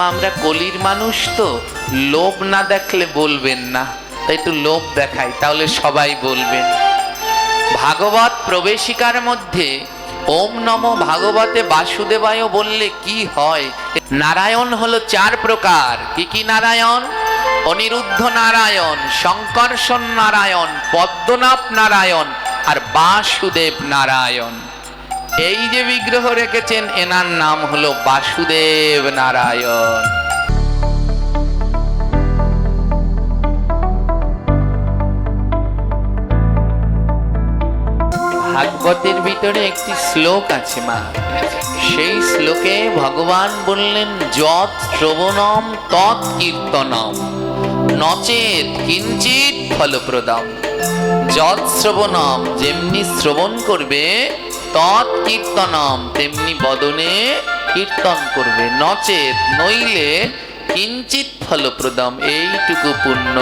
আমরা কলির মানুষ তো, লোভ না দেখলে বলবেন না, তাই একটু লোভ দেখাই, তাহলে সবাই বলবেন। ভাগবত প্রবেশিকার মধ্যে ওম নমো ভাগবতে বাসুদেবায় বললে কি হয়? নারায়ণ হলো চার প্রকার। কি কি নারায়ণ? অনিরুদ্ধ নারায়ণ, শঙ্কর্ষণ নারায়ণ, পদ্মনাভ নারায়ণ আর বাসুদেব নারায়ণ। এই যে বিগ্রহ রেখেছেন এনার নাম হলো বাসুদেব নারায়ণ। ভাগবতের ভিতরে একটি শ্লোক আছে মা, সেই শ্লোকে ভগবান বললেন যৎ শ্রবণম তৎ কীর্তনম নচেৎ কিঞ্চিৎ ফলপ্রদম। যৎ শ্রবণম, যেমনি শ্রবণ করবে, তৎ কীর্তনম, তেমনি বদনে কীর্তন করবে, নচেৎ, নইলে কিঞ্চিৎ ফলপ্রদম, এইটুকু পুণ্য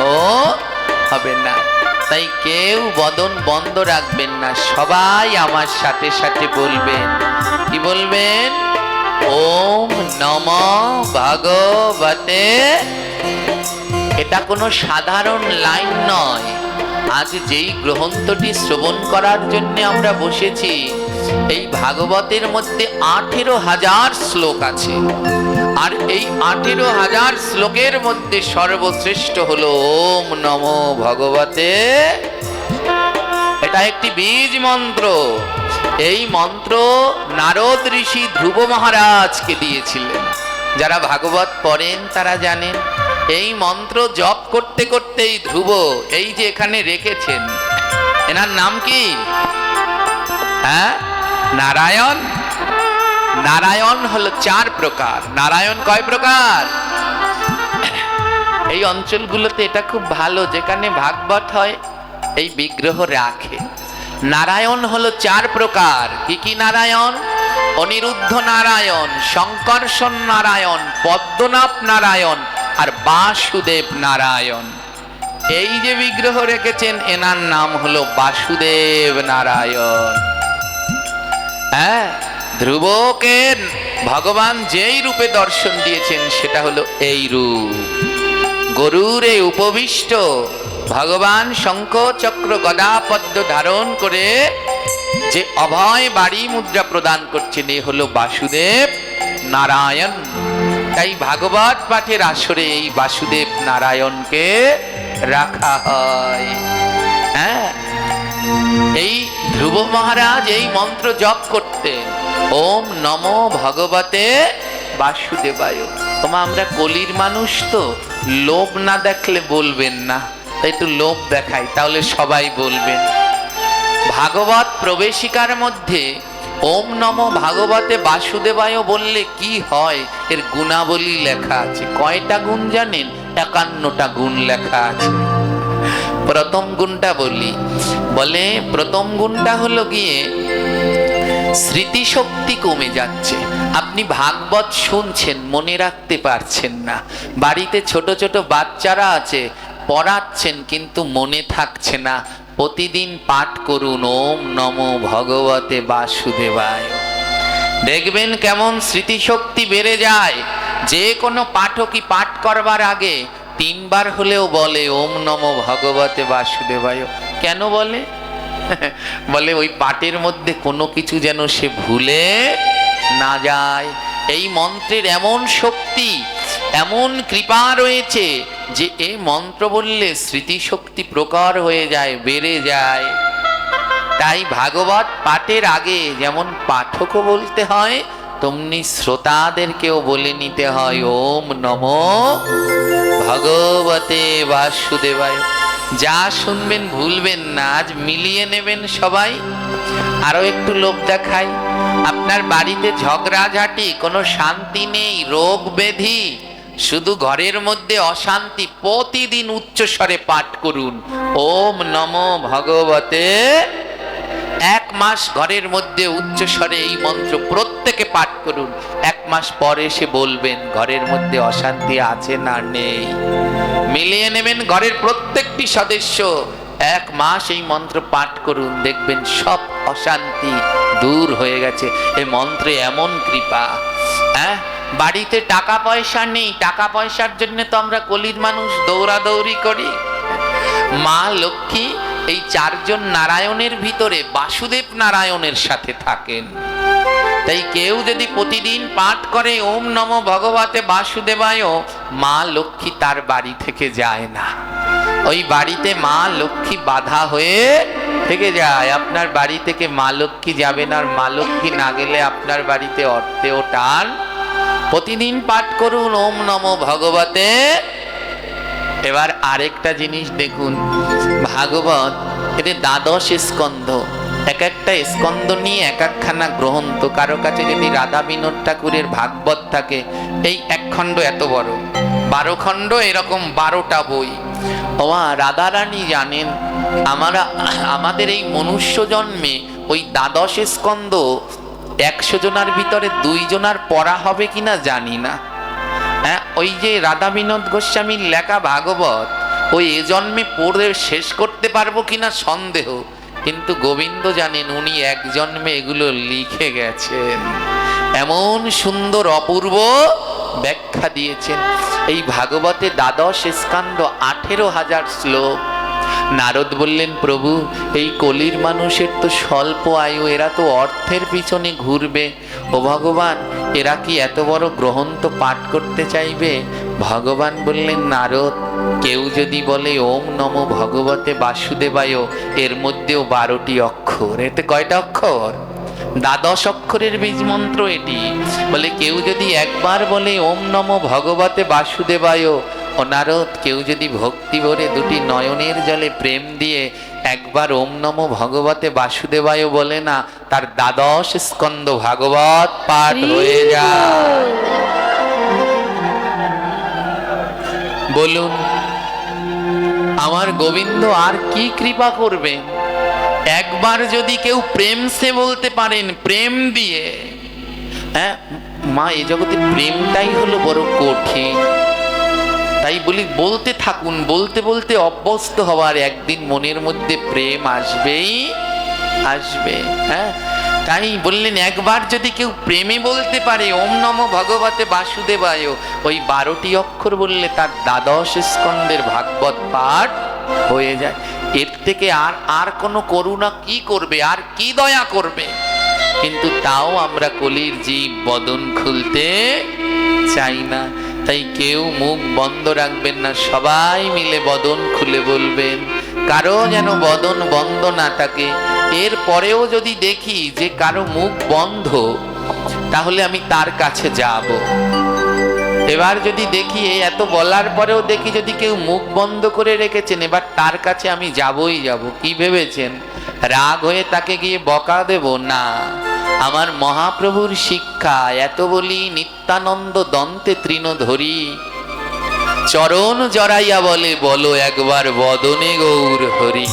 হবে না। তাই কেউ বদন বন্ধ রাখবেন না, সবাই আমার সাথে সাথে বলবেন। কি বলবেন? ওম নমো ভগবতে। এটা কোনো সাধারণ লাইন নয়। আজ যেই গ্রন্থটি শ্রবণ করার জন্য আমরা বসেছি, এই ভাগবতের মধ্যে 18,000 শ্লোক আছে, আর এই 18,000 শ্লোকের মধ্যে সর্বশ্রেষ্ঠ হলো ওম নমো ভগবতে। এটা একটি বীজ মন্ত্র। এই মন্ত্র নারদ ঋষি ধ্রুব মহারাজকে দিয়েছিলেন। যারা ভাগবত পড়েন তারা জানেন, এই মন্ত্র জপ করতে করতেই ধ্রুব এই যে এখানে রেখেছেন, এনার নাম কি? হ্যাঁ, নারায়ণ। নারায়ণ হলো চার প্রকার। নারায়ণ কয় প্রকার? এই অঞ্চলগুলোতে এটা খুব ভালো, যেখানে ভাগবত হয় এই বিগ্রহ রাখে। নারায়ণ হলো চার প্রকার। কি কি নারায়ণ? অনিরুদ্ধ নারায়ণ, শঙ্কর্ষণ নারায়ণ, পদ্মনাভ নারায়ণ আর বাসুদেব নারায়ণ। এই যে বিগ্রহ রেখেছেন এনার নাম হলো বাসুদেব নারায়ণ। হ্যাঁ, ধ্রুবকে ভগবান যেই রূপে দর্শন দিয়েছেন সেটা হলো এই রূপ। গরুরে উপবিষ্ট ভগবান শঙ্খ চক্র গদা পদ্ম ধারণ করে যে অভয় বাড়ি মুদ্রা প্রদান করছেন, এ হলো বাসুদেব নারায়ণ। তাই ভাগবত পাঠের আসরে এই বাসুদেব নারায়ণকে রাখা হয়। হ্যাঁ, এই ধ্রুব মহারাজ এই মন্ত্র জপ করতেন, ওম নমো ভগবতে বাসুদেবায়। আমরা কলির মানুষ তো, লোভ না দেখলে বলবেন না, তাই একটু লোভ দেখাই, তাহলে সবাই বলবেন। ভাগবত প্রবেশিকার মধ্যে ওম নমো ভাগবতে বাসুদেবায় বললে কি হয়, এর গুণাবলী লেখা আছে। কয়টা গুণ জানেন? 51টা গুণ লেখা আছে। প্রথম গুণটা বলি, বলে প্রথম গুণটা হলো গিয়ে স্মৃতিশক্তি কমে যাচ্ছে। আপনি ভাগবত শুনছেন, মনে রাখতে পারছেন না। বাড়িতে ছোট ছোট বাচ্চারা আছে, পড়াচ্ছেন কিন্তু মনে থাকছে না। প্রতিদিন পাঠ করুন ওম নমো ভগবতে বাসুদেবায়, দেখবেন কেমন স্মৃতিশক্তি বেড়ে যায়। যে কোনো পাঠকই পাঠ করবার আগে 3 বার হলেও বলে ওম নমো ভগবতে বাসুদেবায়। কেন বলে? বলে ওই পাঠের মধ্যে কোনো কিছু যেন সে ভুলে না যায়। এই মন্ত্রের এমন শক্তি, এমন কৃপা রয়েছে যে এই মন্ত্র বললে স্মৃতিশক্তি প্রখর হয়ে যায়, বেড়ে যায়। তাই ভাগবত পাঠের আগে যেমন পাঠকও বলতে হয়, তেমনি শ্রোতাদেরকেও বলে নিতে হয় ওম নমো ভগবতে বাসুদেবায়। যা শুনবেন ভুলবেন না, আজ মিলিয়ে নেবেন সবাই। আরো একটু লোভ দেখাই, আপনার বাড়িতে ঝগড়াঝাটি, কোনো শান্তি নেই, রোগ ব্যাধি, শুধু ঘরের মধ্যে অশান্তি, প্রতিদিন উচ্চস্বরে পাঠ করুন ওম নমো ভগবতে। 1 মাস ঘরের মধ্যে উচ্চস্বরে এই মন্ত্র প্রত্যেকে পাঠ করুন। 1 মাস পরে এসে বলবেন ঘরের মধ্যে অশান্তি আছে না নেই। মিলিয়ে নেবেন ঘরের প্রত্যেকটি সদস্য, 1 মাস এই মন্ত্র পাঠ করুন, দেখবেন সব অশান্তি দূর হয়ে গেছে। এই মন্ত্রে এমন কৃপা। হ্যাঁ, বাড়িতে টাকা পয়সা নেই, টাকা পয়সার জন্য তো আমরা কলির মানুষ দৌড়াদৌড়ি করি। মা লক্ষ্মী এই চারজন নারায়ণের ভিতরে বাসুদেব নারায়ণের সাথে থাকেন। তাই কেউ যদি প্রতিদিন পাঠ করে ওম নমো ভগবতে বাসুদেবায়, মা লক্ষ্মী তার বাড়ি থেকে যায় না। ওই বাড়িতে মা লক্ষ্মী বাধা হয়ে থেকে যায়। আপনার বাড়ি থেকে মা লক্ষ্মী যাবেন, আর মা লক্ষ্মী না গেলে আপনার বাড়িতে অর্থেও টান। প্রতিদিন পাঠ করুন ওম নমো ভগবতে। এবার আরেকটা জিনিস দেখুন, ভাগবত এতে 12 স্কন্ধ, এক একটা স্কন্ধ নিয়ে এক একখানা গ্রন্থ। কারো কাছে যদি রাধা বিনোদ ঠাকুরের ভাগবত থাকে, এই এক খণ্ড এত বড়, 12 খণ্ড, এরকম 12টা বই। ওমা রাধারানী জানেন, আমাদের এই মনুষ্য জন্মে ওই 12 স্কন্ধ 100 জনার ভিতরে 2 জনার পড়া হবে কিনা জানি না। হ্যাঁ, ওই যে রাধা বিনোদ গোস্বামীর লেখা ভাগবত, ওই এ জন্মে পড়ে শেষ করতে পারবো কিনা সন্দেহ। কিন্তু গোবিন্দ জানেন, উনি এক জন্মে এগুলো লিখে গেছেন। এমন সুন্দর অপূর্ব ব্যাখ্যা দিয়েছেন। এই ভাগবতে 12 স্কন্ধ, 18,000 শ্লোক। নারদ বললেন, প্রভু এই কলির মানুষের তো স্বল্প আয়ু, এরা তো অর্থের পিছনে ঘুরবে। ও ভগবান, এরা কি এত বড় গ্রন্থ পাঠ করতে চাইবে? ভগবান বললেন, নারদ, কেউ যদি বলে ওম নমো ভগবতে বাসুদেবায়, এর মধ্যেও 12টি অক্ষর। এতে কয়টা অক্ষর? 12 অক্ষরের বীজ মন্ত্র এটি। বলে কেউ যদি একবার বলে ওম নমো ভগবতে বাসুদেবায়, ও নারদ, কেউ যদি ভক্তি ভরে 2টি নয়নের জলে প্রেম দিয়ে একবার ওম নমো ভগবতে বাসুদেবায় বলে না, তার 12 স্কন্ধ ভাগবত পাঠ হয়ে যায়। বলুন, আমার গোবিন্দ আর কি কৃপা করবে? একবার যদি কেউ প্রেম সে বলতে পারেন, প্রেম দিয়ে। হ্যাঁ মা, এই জগতে প্রেমটাই হলো বড় কঠিন। তাই বলি, বলতে থাকুন, বলতে বলতে অভ্যস্ত হওয়ার একদিন মনের মধ্যে প্রেম আসবেই আসবে। হ্যাঁ, তাই বললেন, একবার যদি কেউ প্রেমে বলতে পারে ওম নমো ভগবতে বাসুদেবায়, ওই 12টি অক্ষর বললে তার 12 স্কন্ধের ভাগবত পাঠ হয়ে যায়। এর থেকে আর কোনো করুণা কি করবে, আর কি দয়া করবে? কিন্তু তাও আমরা কলির জীব বদন খুলতে চাই না। তাই কেউ মুখ বন্ধ রাখবেন না, সবাই মিলে বদন খুলে বলবেন। কারো যেন বদন বন্ধ না থাকে। এর পরেও যদি দেখি যে কারো মুখ বন্ধ, তাহলে আমি তার কাছে যাব। এবার যদি দেখি, এত বলার পরেও দেখি যদি কেউ মুখ বন্ধ করে রেখেছেন, এবার তার কাছে আমি যাবই যাব। কি ভেবেছেন রাগ হয়ে তাকে গিয়ে বকা দেব? না, আমার মহাপ্রভুর শিক্ষা। এত বলি নিত্যানন্দ দন্তে তৃণ ধরি, চরণ জড়াইয়া বলে, বলো একবার বদনে গৌর হরি।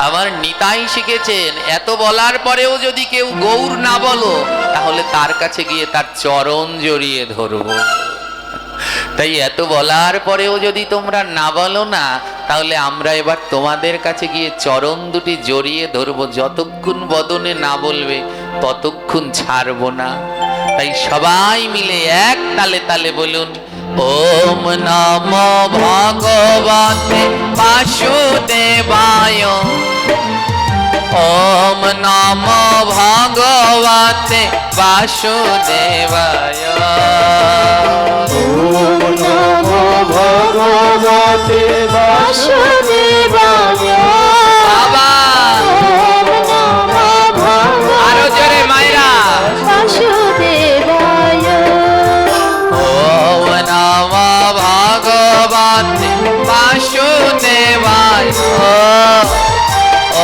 আমার নিতাই শিখেছেন, এত বলার পরেও যদি কেউ গৌর না বলো, তাহলে তার কাছে গিয়ে তার চরণ জড়িয়ে ধরবো। তাই এত বলার পরেও যদি তোমরা না বলো না, তাহলে আমরা এবার তোমাদের কাছে গিয়ে চরণ দুটি জড়িয়ে ধরবো। যতক্ষণ বদনে না বলবে ততক্ষণ ছাড়বো না। তাই সবাই মিলে এক তালে তালে বলুন, ওম নমো ভগবতে বাসুদেবায়, ওম নমো ভগবতে বাসুদেবায়, ওম নমো ভগবতে বাসুদেবায়। বাবা আরো জোরে মায়েরা, বাসুদেবায়। ওম নমো ভগবতে বাসুদেবায়,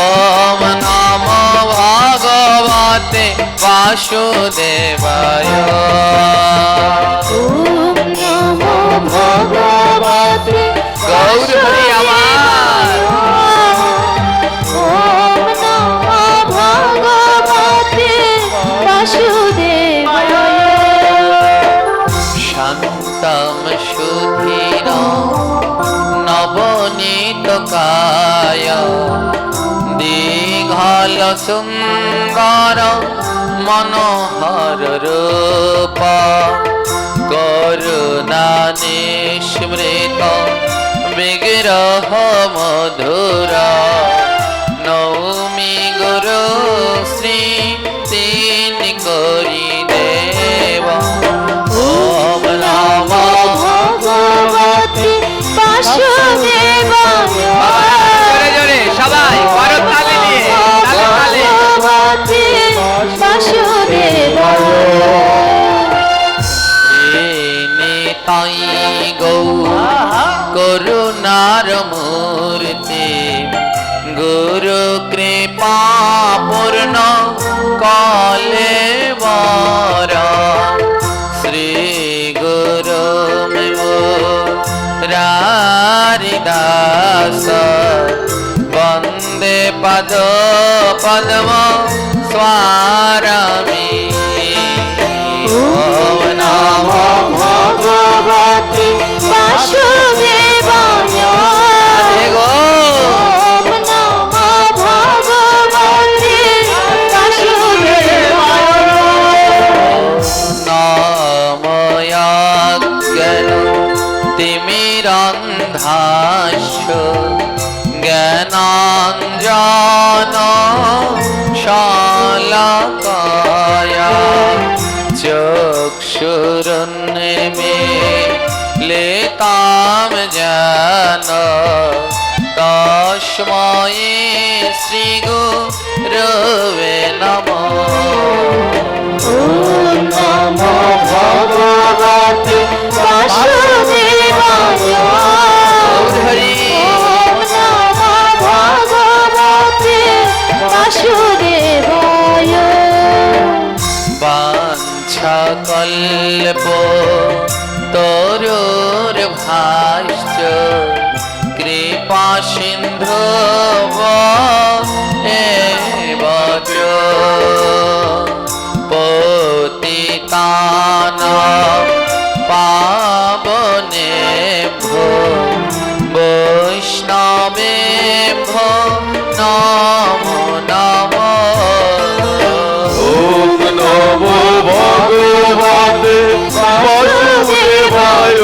ওম নমো ভগবতে বাসুদেবায়, ওম নমো ভগবতে গৌর হরি আমার। ওম নমো ভগবতে বাসুদেবায়। শান্তম সুধীর নবনীত কায়, দীঘল সুন্দর মনোহর রূপ করুণা নিস্মৃত বিগ্রহ মধুর নৌমি গুরু শ্রী তিনি করি দেব ওম নমো ভগবতে বাসুদেবায় জোরে জোরে সবাই করো তালি দিয়ে তালে তালে ভগবতে বাসুদেবায় তাই গৌ করুণার মূর্তি গুরু কৃপা পূর্ণ কলে বর শ্রী গুরু রারিদাস বন্দে পদ পদ্ম স্বারামি ওম নমো ভগবতে বাসুদেবায় ওম নমো ভগবতে বাসুদেবায় নময়াজ্ঞান তিমিরন্ধাস্য জ্ঞানাঞ্জন শালাকায়া চক্ষুরুন্মিলিতাম যেন তস্मै শ্রী গুরবে নমঃ ওম নমো ভগবতে বাসুদেবায় হরি ওম নমো ভগবতে বাসুদেবায় বাঞ্ছাকল্প তরুর ভাষ্য কৃপা সিন্ধু বচ পতিতান পাবনে বৈষ্ণবে নমো নমো ওম নমো ভগবতে বাসুদেবায়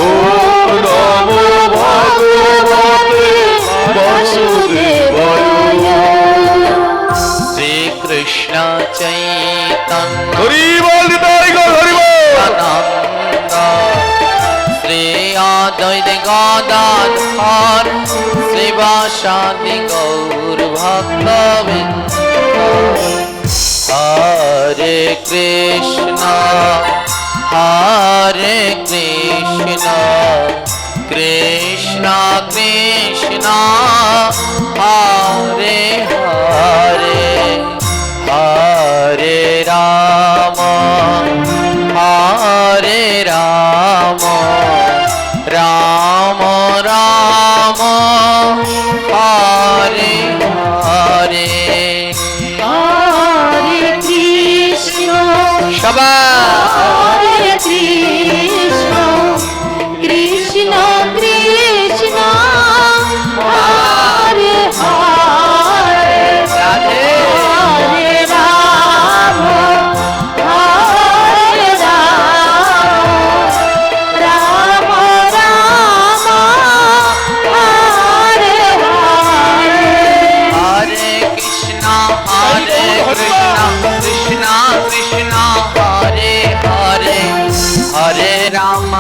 ওম নমো ভগবতে বাসুদেবায় শ্রীকৃষ্ণ চৈতন্য হরি বল তাই গো হরি বল আনন্দ শ্রী অদ্বৈত গদাধর শ্রীবাসাদি গৌর ভক্তবৃন্দ হরে কৃষ্ণ কৃষ্ণ কৃষ্ণ হরে হরে হরে রাম রাম রাম হরে হরে হরে কৃষ্ণ সবাই হরে কৃষ্ণ কৃষ্ণ কৃষ্ণ হরে হরে রাধে হরে রাম হরে রাম রাম রাম হরে হরে হরে কৃষ্ণ কৃষ্ণ কৃষ্ণ হরে হরে হরে রাম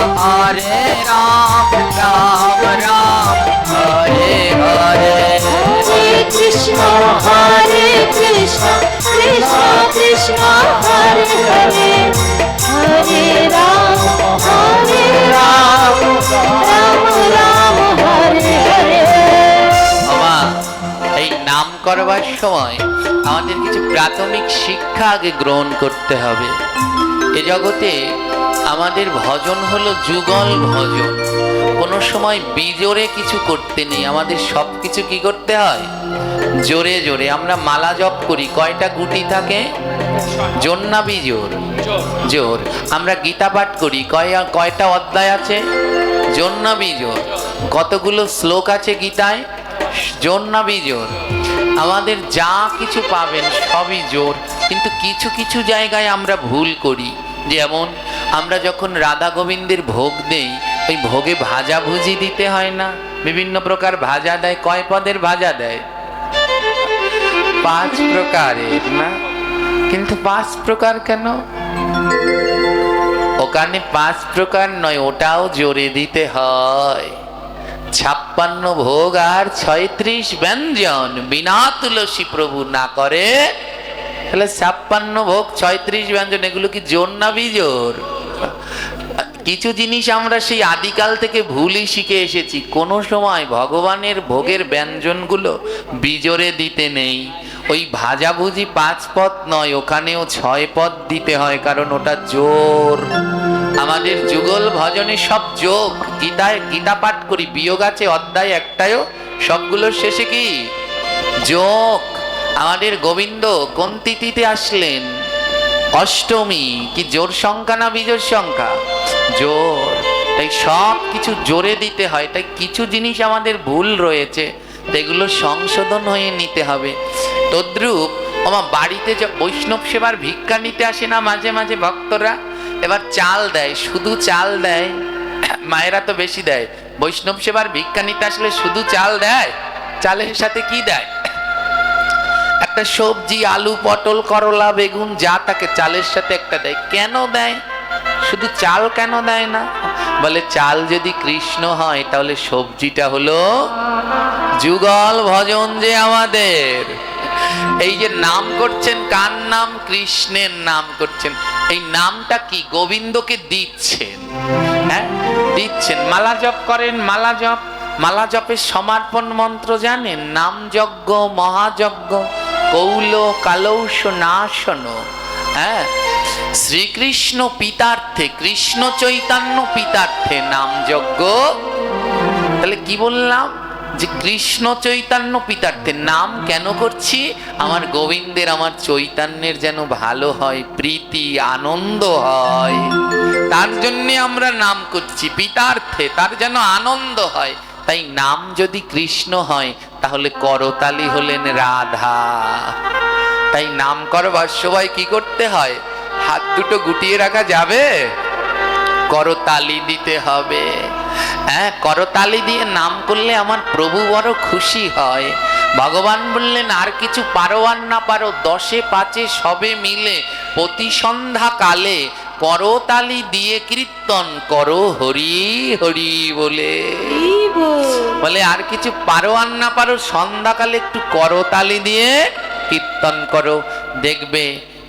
রাম রাম হরে হরে হরে কৃষ্ণ কৃষ্ণ কৃষ্ণ হরে হরে হরে রাম রাম রাম হরে হরে বাবা এই নাম করবার সময় আমাদের কিছু প্রাথমিক শিক্ষা আগে গ্রহণ করতে হবে। এ জগতে আমাদের ভজন হলো যুগল ভজন, কোনো সময় বিজোরে কিছু করতে নেই, আমাদের সব কিছু কি করতে হয় জোরে জোরে। আমরা মালা জপ করি, কয়টা গুটি থাকে? জোর না বিজোর? জোর। আমরা গীতা পাঠ করি, কয়টা অধ্যায় আছে? জোর না বিজোর? কতগুলো শ্লোক আছে গীতায়? জোর না বিজোর? আমাদের যা কিছু পাবেন সবই জোর, কিন্তু কিছু কিছু জায়গায় আমরা ভুল করি। যেমন আমরা যখন রাধা গোবিন্দের ভোগ দেই, ওই ভোগে ভাজা ভুজি দিতে হয় না, বিভিন্ন প্রকার ভাজা দেয়। কয় পদের ভাজা দেয়? 5 প্রকারের না, কিন্তু 5 প্রকার কেন? ওখানে 5 প্রকার নয়, ওটাও জোরে দিতে হয়। 56 ভোগ আর 36 ব্যঞ্জন বিনা তুলসী প্রভু না করে। তাহলে 56 ভোগ 36 ব্যঞ্জন, এগুলো কি জোর না বিজোর? কিছু জিনিস আমরা সেই আদিকাল থেকে ভুলই শিখে এসেছি। কোনো সময় ভগবানের ভোগের ব্যঞ্জনগুলো বিজোরে দিতে নেই। ওই ভাজাভুজি 5 পদ নয়, ওখানেও 6 পদ দিতে হয়, কারণ ওটা জোর। আমাদের যুগল ভজনে সব যোগ। গীতা পাঠ করি, বিয়োগ আছে অধ্যায় একটায়ও, সবগুলোর শেষে কি যোগ। আমাদের গোবিন্দ কোন তিথিতে আসলেন? অষ্টমী। কি জোর সংখ্যা না বিজোর সংখ্যা? জোর। তাই সব কিছু জোরে দিতে হয়। তাই কিছু জিনিস আমাদের ভুল রয়েছে, এগুলো সংশোধন হয়ে নিতে হবে। তদ্রূপ আমার বাড়িতে যে বৈষ্ণব সেবার ভিক্ষা নিতে আসে না মাঝে মাঝে ভক্তরা, এবার চাল দেয়, শুধু চাল দেয়। মায়েরা তো বেশি দেয়। বৈষ্ণব সেবার ভিক্ষা নিতে আসলে শুধু চাল দেয়? চালের সাথে কি দেয়? একটা সবজি, আলু, পটল, করলা, বেগুন যা থাকে চালের সাথে একটা দেয়। কেন দেয়? শুধু চাল কেন দেয় না? বলে চাল যদি কৃষ্ণ হয় তাহলে সবজিটা হলো যুগল ভজন। যে আমাদের এই যে নাম করছেন, কার নাম? কৃষ্ণের নাম করছেন। এই নামটা কি? গোবিন্দকে দিচ্ছেন। হ্যাঁ, দিচ্ছেন। মালা জপ করেন, মালা জপ। মালা জপের সমর্পণ মন্ত্র জানেন? নাম যজ্ঞ, মহাযজ্ঞ, কৌল কালৌষ নাশন। হ্যাঁ, শ্রীকৃষ্ণ পিতার্থে, কৃষ্ণ চৈতন্য পিতার্থে নাম যজ্ঞ। তাহলে কি বললাম? যে কৃষ্ণ চৈতন্য পিতার্থে নাম কেন করছি? আমার গোবিন্দের, আমার চৈতন্যের যেন ভালো হয়, প্রীতি আনন্দ হয়, তার জন্য আমরা নাম করছি। পিতার্থে, তার যেন আনন্দ হয়। তাই নাম যদি কৃষ্ণ হয় তাহলে করতালি হলেন রাধা। তাই নাম করবার সময় কি করতে হয়? হাত দুটো গুটিয়ে রাখা যাবে? করতালি দিতে হবে। হ্যাঁ, করতালি দিয়ে নাম করলে আমার প্রভু বড় খুশি হয়। ভগবান বললেন, আর কিছু পারো আর না পারো, 10 5 সবে মিলে প্রতি সন্ধ্যা কালে করতালি দিয়ে কীর্তন করো হরি হরি বলে। বলে আর কিছু পারো আর না পারো, সন্ধ্যাকালে একটু করতালি দিয়ে কীর্তন করো, দেখবে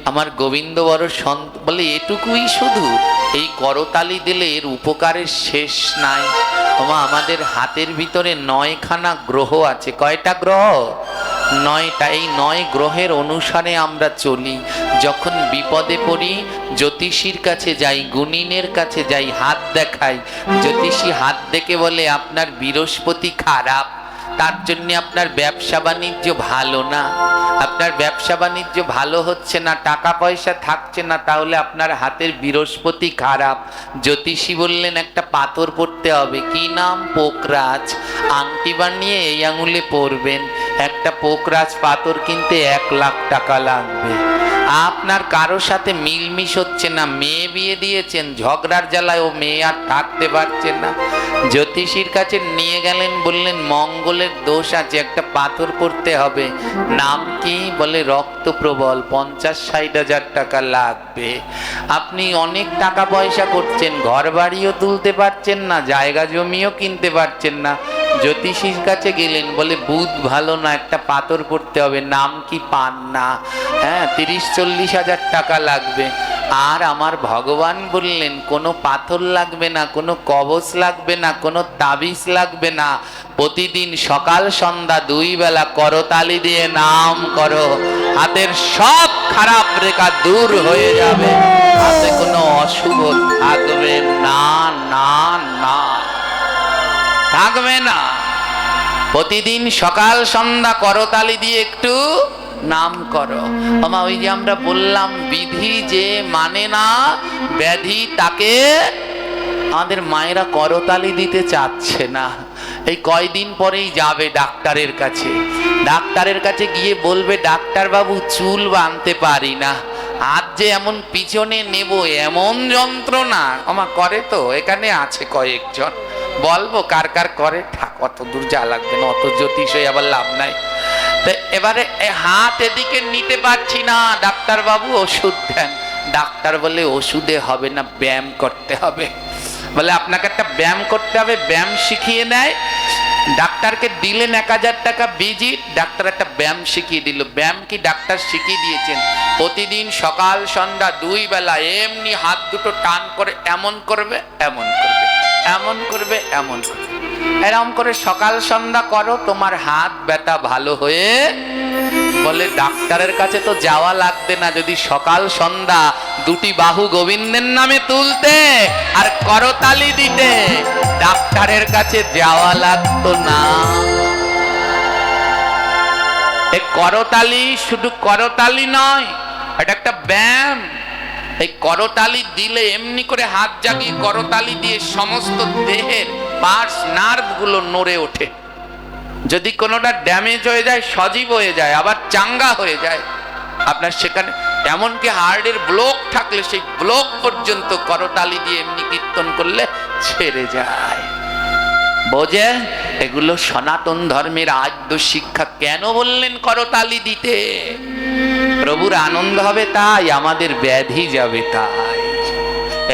আমার গোবিন্দ বড় সন্ত। বলে এটুকুই শুধু? এই করতালি দিলে এর উপকারের শেষ নাই। আমাদের হাতের ভিতরে 9খানা গ্রহ আছে। কয়টা গ্রহ? 9টা। এই 9 গ্রহের অনুসারে আমরা চলি। যখন বিপদে পড়ি জ্যোতিষীর কাছে যাই, গুণিনের কাছে যাই, হাত দেখাই। জ্যোতিষী হাত দেখে বলে আপনার বৃহস্পতি খারাপ, তার জন্য আপনার ব্যবসা বাণিজ্য ভালো না, আপনার ব্যবসা বাণিজ্য ভালো হচ্ছে না, টাকা পয়সা থাকছে না, তাহলে আপনার হাতের বৃহস্পতি খারাপ। জ্যোতিষী বললেন একটা পাথর পড়তে হবে। কি নাম? পোকরাজ। আংটি বানিয়ে এই আঙুলে পরবেন। একটা পোকরাজ পাথর কিনতে 1 লাখ টাকা লাগবে। আপনার কারোর সাথে মিলমিশ হচ্ছে না, মেয়ে বিয়ে দিয়েছেন, ঝগড়ার জ্বালায় ও মেয়ে আর থাকতে পারছে না। জ্যোতিষীর কাছে নিয়ে গেলেন, বললেন মঙ্গলের দোষ আছে, একটা পাথর পড়তে হবে। নাম কি? বলে রক্ত প্রবল, 50-60 হাজার টাকা লাগবে। আপনি অনেক টাকা পয়সা করছেন, ঘর বাড়িও তুলতে পারছেন না, জায়গা জমিও কিনতে পারছেন না। জ্যোতিষীর কাছে গেলেন, বলে বুধ ভালো না, একটা পাথর পড়তে হবে। নাম কি? পান না। হ্যাঁ, 30-40 হাজার টাকা লাগবে। আর আমার ভগবান বললেন কোনো পাথর লাগবে না, কোনো কবচ লাগবে না, কোনো তাবিজ লাগবে না। প্রতিদিন সকাল সন্ধ্যা 2 বেলা করতালি দিয়ে নাম করো, হাতের সব খারাপ রেখা দূর হয়ে যাবে, হাতে কোনো অশুভ থাকবে না, না না থাকবে না। প্রতিদিন সকাল সন্ধ্যা করতালি দিয়ে একটু নাম করো। আমা ওই যে আমরা বললাম বিধি যে মানে না ব্যাধি তাকে, আমাদের মায়েরা করতালি দিতে চাচ্ছে না। এই কয়দিন পরেই যাবে ডাক্তারের কাছে। ডাক্তারের কাছে গিয়ে বলবে, ডাক্তার বাবু চুল বাঁধতে পারি না, আজ যে এমন পিছনে নেব এমন যন্ত্রণা। আমার করে তো, এখানে আছে কয়েকজন, বলবো কার কার করে, থাক অত দূর যা লাগবে না, অত জ্যোতিষ হয়ে আবার লাভ নাই। তো এবারে হাত এদিকে নিতে পারছি না, ডাক্তার বাবু ওষুধ দেন। ডাক্তার বলে ওষুধে হবে না, ব্যায়াম করতে হবে। বলে আপনাকে একটা ব্যায়াম করতে হবে, ব্যায়াম শিখিয়ে নেয়। ডাক্তারকে দিলেন 1000 টাকা ভিজিট, ডাক্তার একটা ব্যায়াম শিখিয়ে দিল। ব্যায়াম কি ডাক্তার শিখিয়ে দিয়েছেন, প্রতিদিন সকাল সন্ধ্যা 2 বেলা এমনি হাত দুটো টান করে এমন করবে, এমন করবে, এমন করবে, এমন করবে, এরকম করে সকাল সন্ধ্যা করো, তোমার হাত ব্যথা ভালো হয়ে। বলে ডাক্তারের কাছে তো যাওয়া লাগবে না, যদি সকাল সন্ধ্যা দুটি বাহু গোবিন্দের নামে তুলতে আর করতালি দিতে, ডাক্তারের কাছে যাওয়া লাগতো না। এই করতালি শুধু করতালি নয়, এটা একটা ব্যায়াম। এই করতালি দিলে এমনি করে হাত জাগিয়ে করতালি দিয়ে সমস্ত দেহের পার্টস নার্ভ গুলো নড়ে ওঠে। যদি কোনোটা ড্যামেজ হয়ে যায় সজীব হয়ে যায়, আবার চাঙ্গা হয়ে যায় আপনার সেখানে। এমনকি হার্টের ব্লক থাকলে সেই ব্লক পর্যন্ত করতালি দিয়ে এমনি কীর্তন করলে ছেড়ে যায়। বোঝে, এগুলো সনাতন ধর্মের আদ্য শিক্ষা। কেন বললেন করতালি দিতে? প্রভুর আনন্দ হবে তাই, আমাদের ব্যাধি যাবে তাই।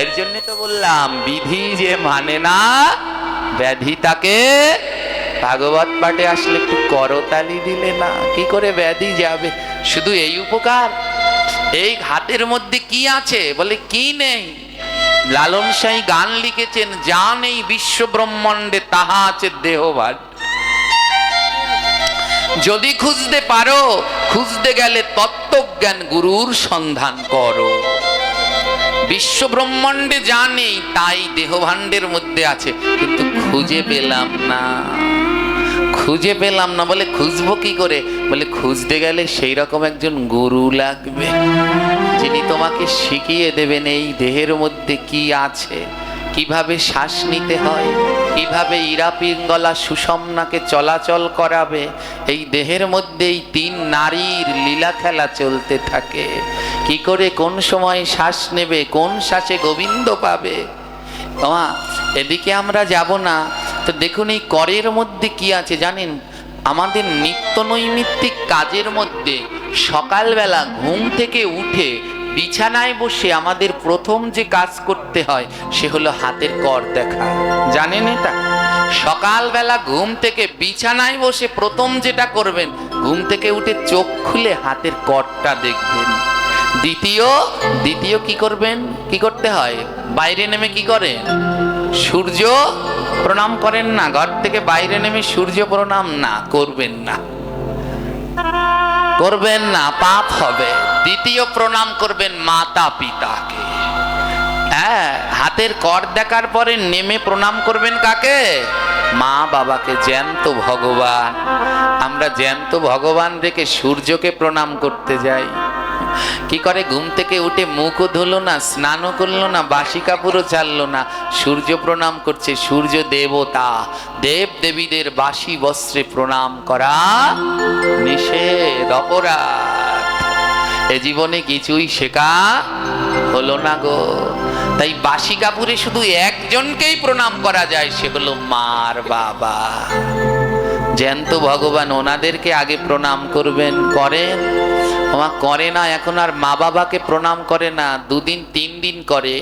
এর জন্য তো বললাম, বিধি যে মানে না ব্যাধি তাকে। ভাগবত পাঠে আসলে একটু করতালি দিলে না কি করে ব্যাধি যাবে? শুধু এই উপকার। এই হাতের মধ্যে কি আছে? বলে কি নেই? লালন সাই গান লিখেছেন, যা নেই বিশ্ব ব্রহ্মাণ্ডে তাহা আছে দেহভার। যদি খুঁজতে পারো, খুঁজতে গেলে তত্ত্বজ্ঞান গুরুর সন্ধান করো। বিশ্ব ব্রহ্মাণ্ডে যা নেই তাই দেহভাণ্ডের মধ্যে আছে, কিন্তু খুঁজে পেলাম না, খুঁজে পেলাম না। বলে খুঁজবো কি করে? বলে খুঁজতে গেলে সেই রকম একজন গুরু লাগবে, যিনি তোমাকে শিখিয়ে দেবেন এই দেহের মধ্যে কি আছে, কিভাবে শ্বাস নিতে হয়, কিভাবে ইরা পিঙ্গলা সুষমনাকে চলাচল করাবে। এই দেহের মধ্যে এই 3 নারীর লীলা খেলা চলতে থাকে। কি করে কোন সময় শ্বাস নেবে, কোন শ্বাসে গোবিন্দ পাবে। এদিকে আমরা যাব না। তো দেখুন এই করের মধ্যে কি আছে জানেন? আমাদের নিত্য নৈমিত্তিক কাজের মধ্যে সকালবেলা ঘুম থেকে উঠে বিছানায় বসে আমাদের প্রথম যে কাজ করতে হয় সে হলো হাতের কর দেখা। জানেন এটা? সকালবেলা ঘুম থেকে বিছানায় বসে প্রথম যেটা করবেন, ঘুম থেকে উঠে চোখ খুলে হাতের করটা দেখবেন। দ্বিতীয় কি করবেন? কি করতে হয়? বাইরে নেমে কি করেন? সূর্য প্রণাম করেন না? ঘর থেকে বাইরে নেমে সূর্য প্রণাম না, করবেন না, করবেন না, পাপ হবে। দ্বিতীয় প্রণাম করবেন মাতা পিতাকে। হ্যাঁ, হাতের কর দেখার পরে নেমে প্রণাম করবেন কাকে? মা বাবাকে, জ্যান্ত ভগবান। আমরা জ্যান্ত ভগবান রেখে সূর্যকে প্রণাম করতে যাই। কি করে? ঘুম থেকে উঠে মুখও ধুলো না, স্নানও করলো না, বাসি কাপড়ও ছাড়লো না, সূর্য প্রণাম করছে। সূর্য দেবতা, দেব দেবীদের বাসি বস্ত্রে প্রণাম করা নিষেধ, অপরাধ। এ জীবনে কিছুই শেখা হলো না গো। তাই বাসি কাপড়ে শুধু একজনকেই প্রণাম করা যায়, সে হলো মার বাবা। জ্যান্ত ভগবান, ওনাদেরকে আগে প্রণাম করবেন। করেন? করে না। এখন আর মা বাবাকে প্রণাম করে না, 2 দিন 3 দিন করে।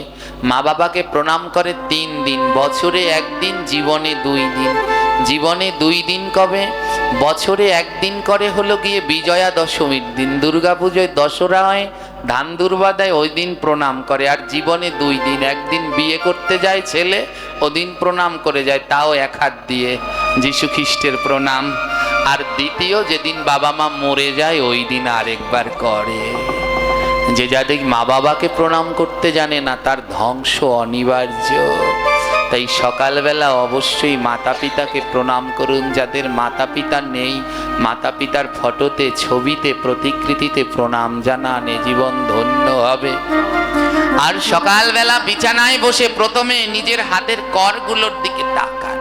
মা বাবাকে প্রণাম করে 3 দিন, বছরে 1 দিন, জীবনে 2 দিন। জীবনে 2 দিন কবে? বছরে 1 দিন করে হলো গিয়ে বিজয়া দশমীর দিন। দুর্গা পুজোয় দশরা হয়, ধান দুর্বা দেয়, ওই দিন প্রণাম করে। আর জীবনে 2 দিন, একদিন বিয়ে করতে যায় ছেলে, ওদিন প্রণাম করে যায়, তাও 1 হাত দিয়ে, যীশু খ্রিস্টের প্রণাম। আর দ্বিতীয় যেদিন বাবা মা মরে যায় ওই দিন আরেকবার করে। যে যাদের মা বাবাকে প্রণাম করতে জানে না তার ধ্বংস অনিবার্য। তাই সকালবেলা অবশ্যই মাতা পিতাকে প্রণাম করুন। যাদের মাতা পিতা নেই, মাতা পিতার ফটোতে, ছবিতে, প্রতিকৃতিতে প্রণাম জানান, এ জীবন ধন্য হবে। আর সকালবেলা বিছানায় বসে প্রথমে নিজের হাতের করগুলোর দিকে তাকান।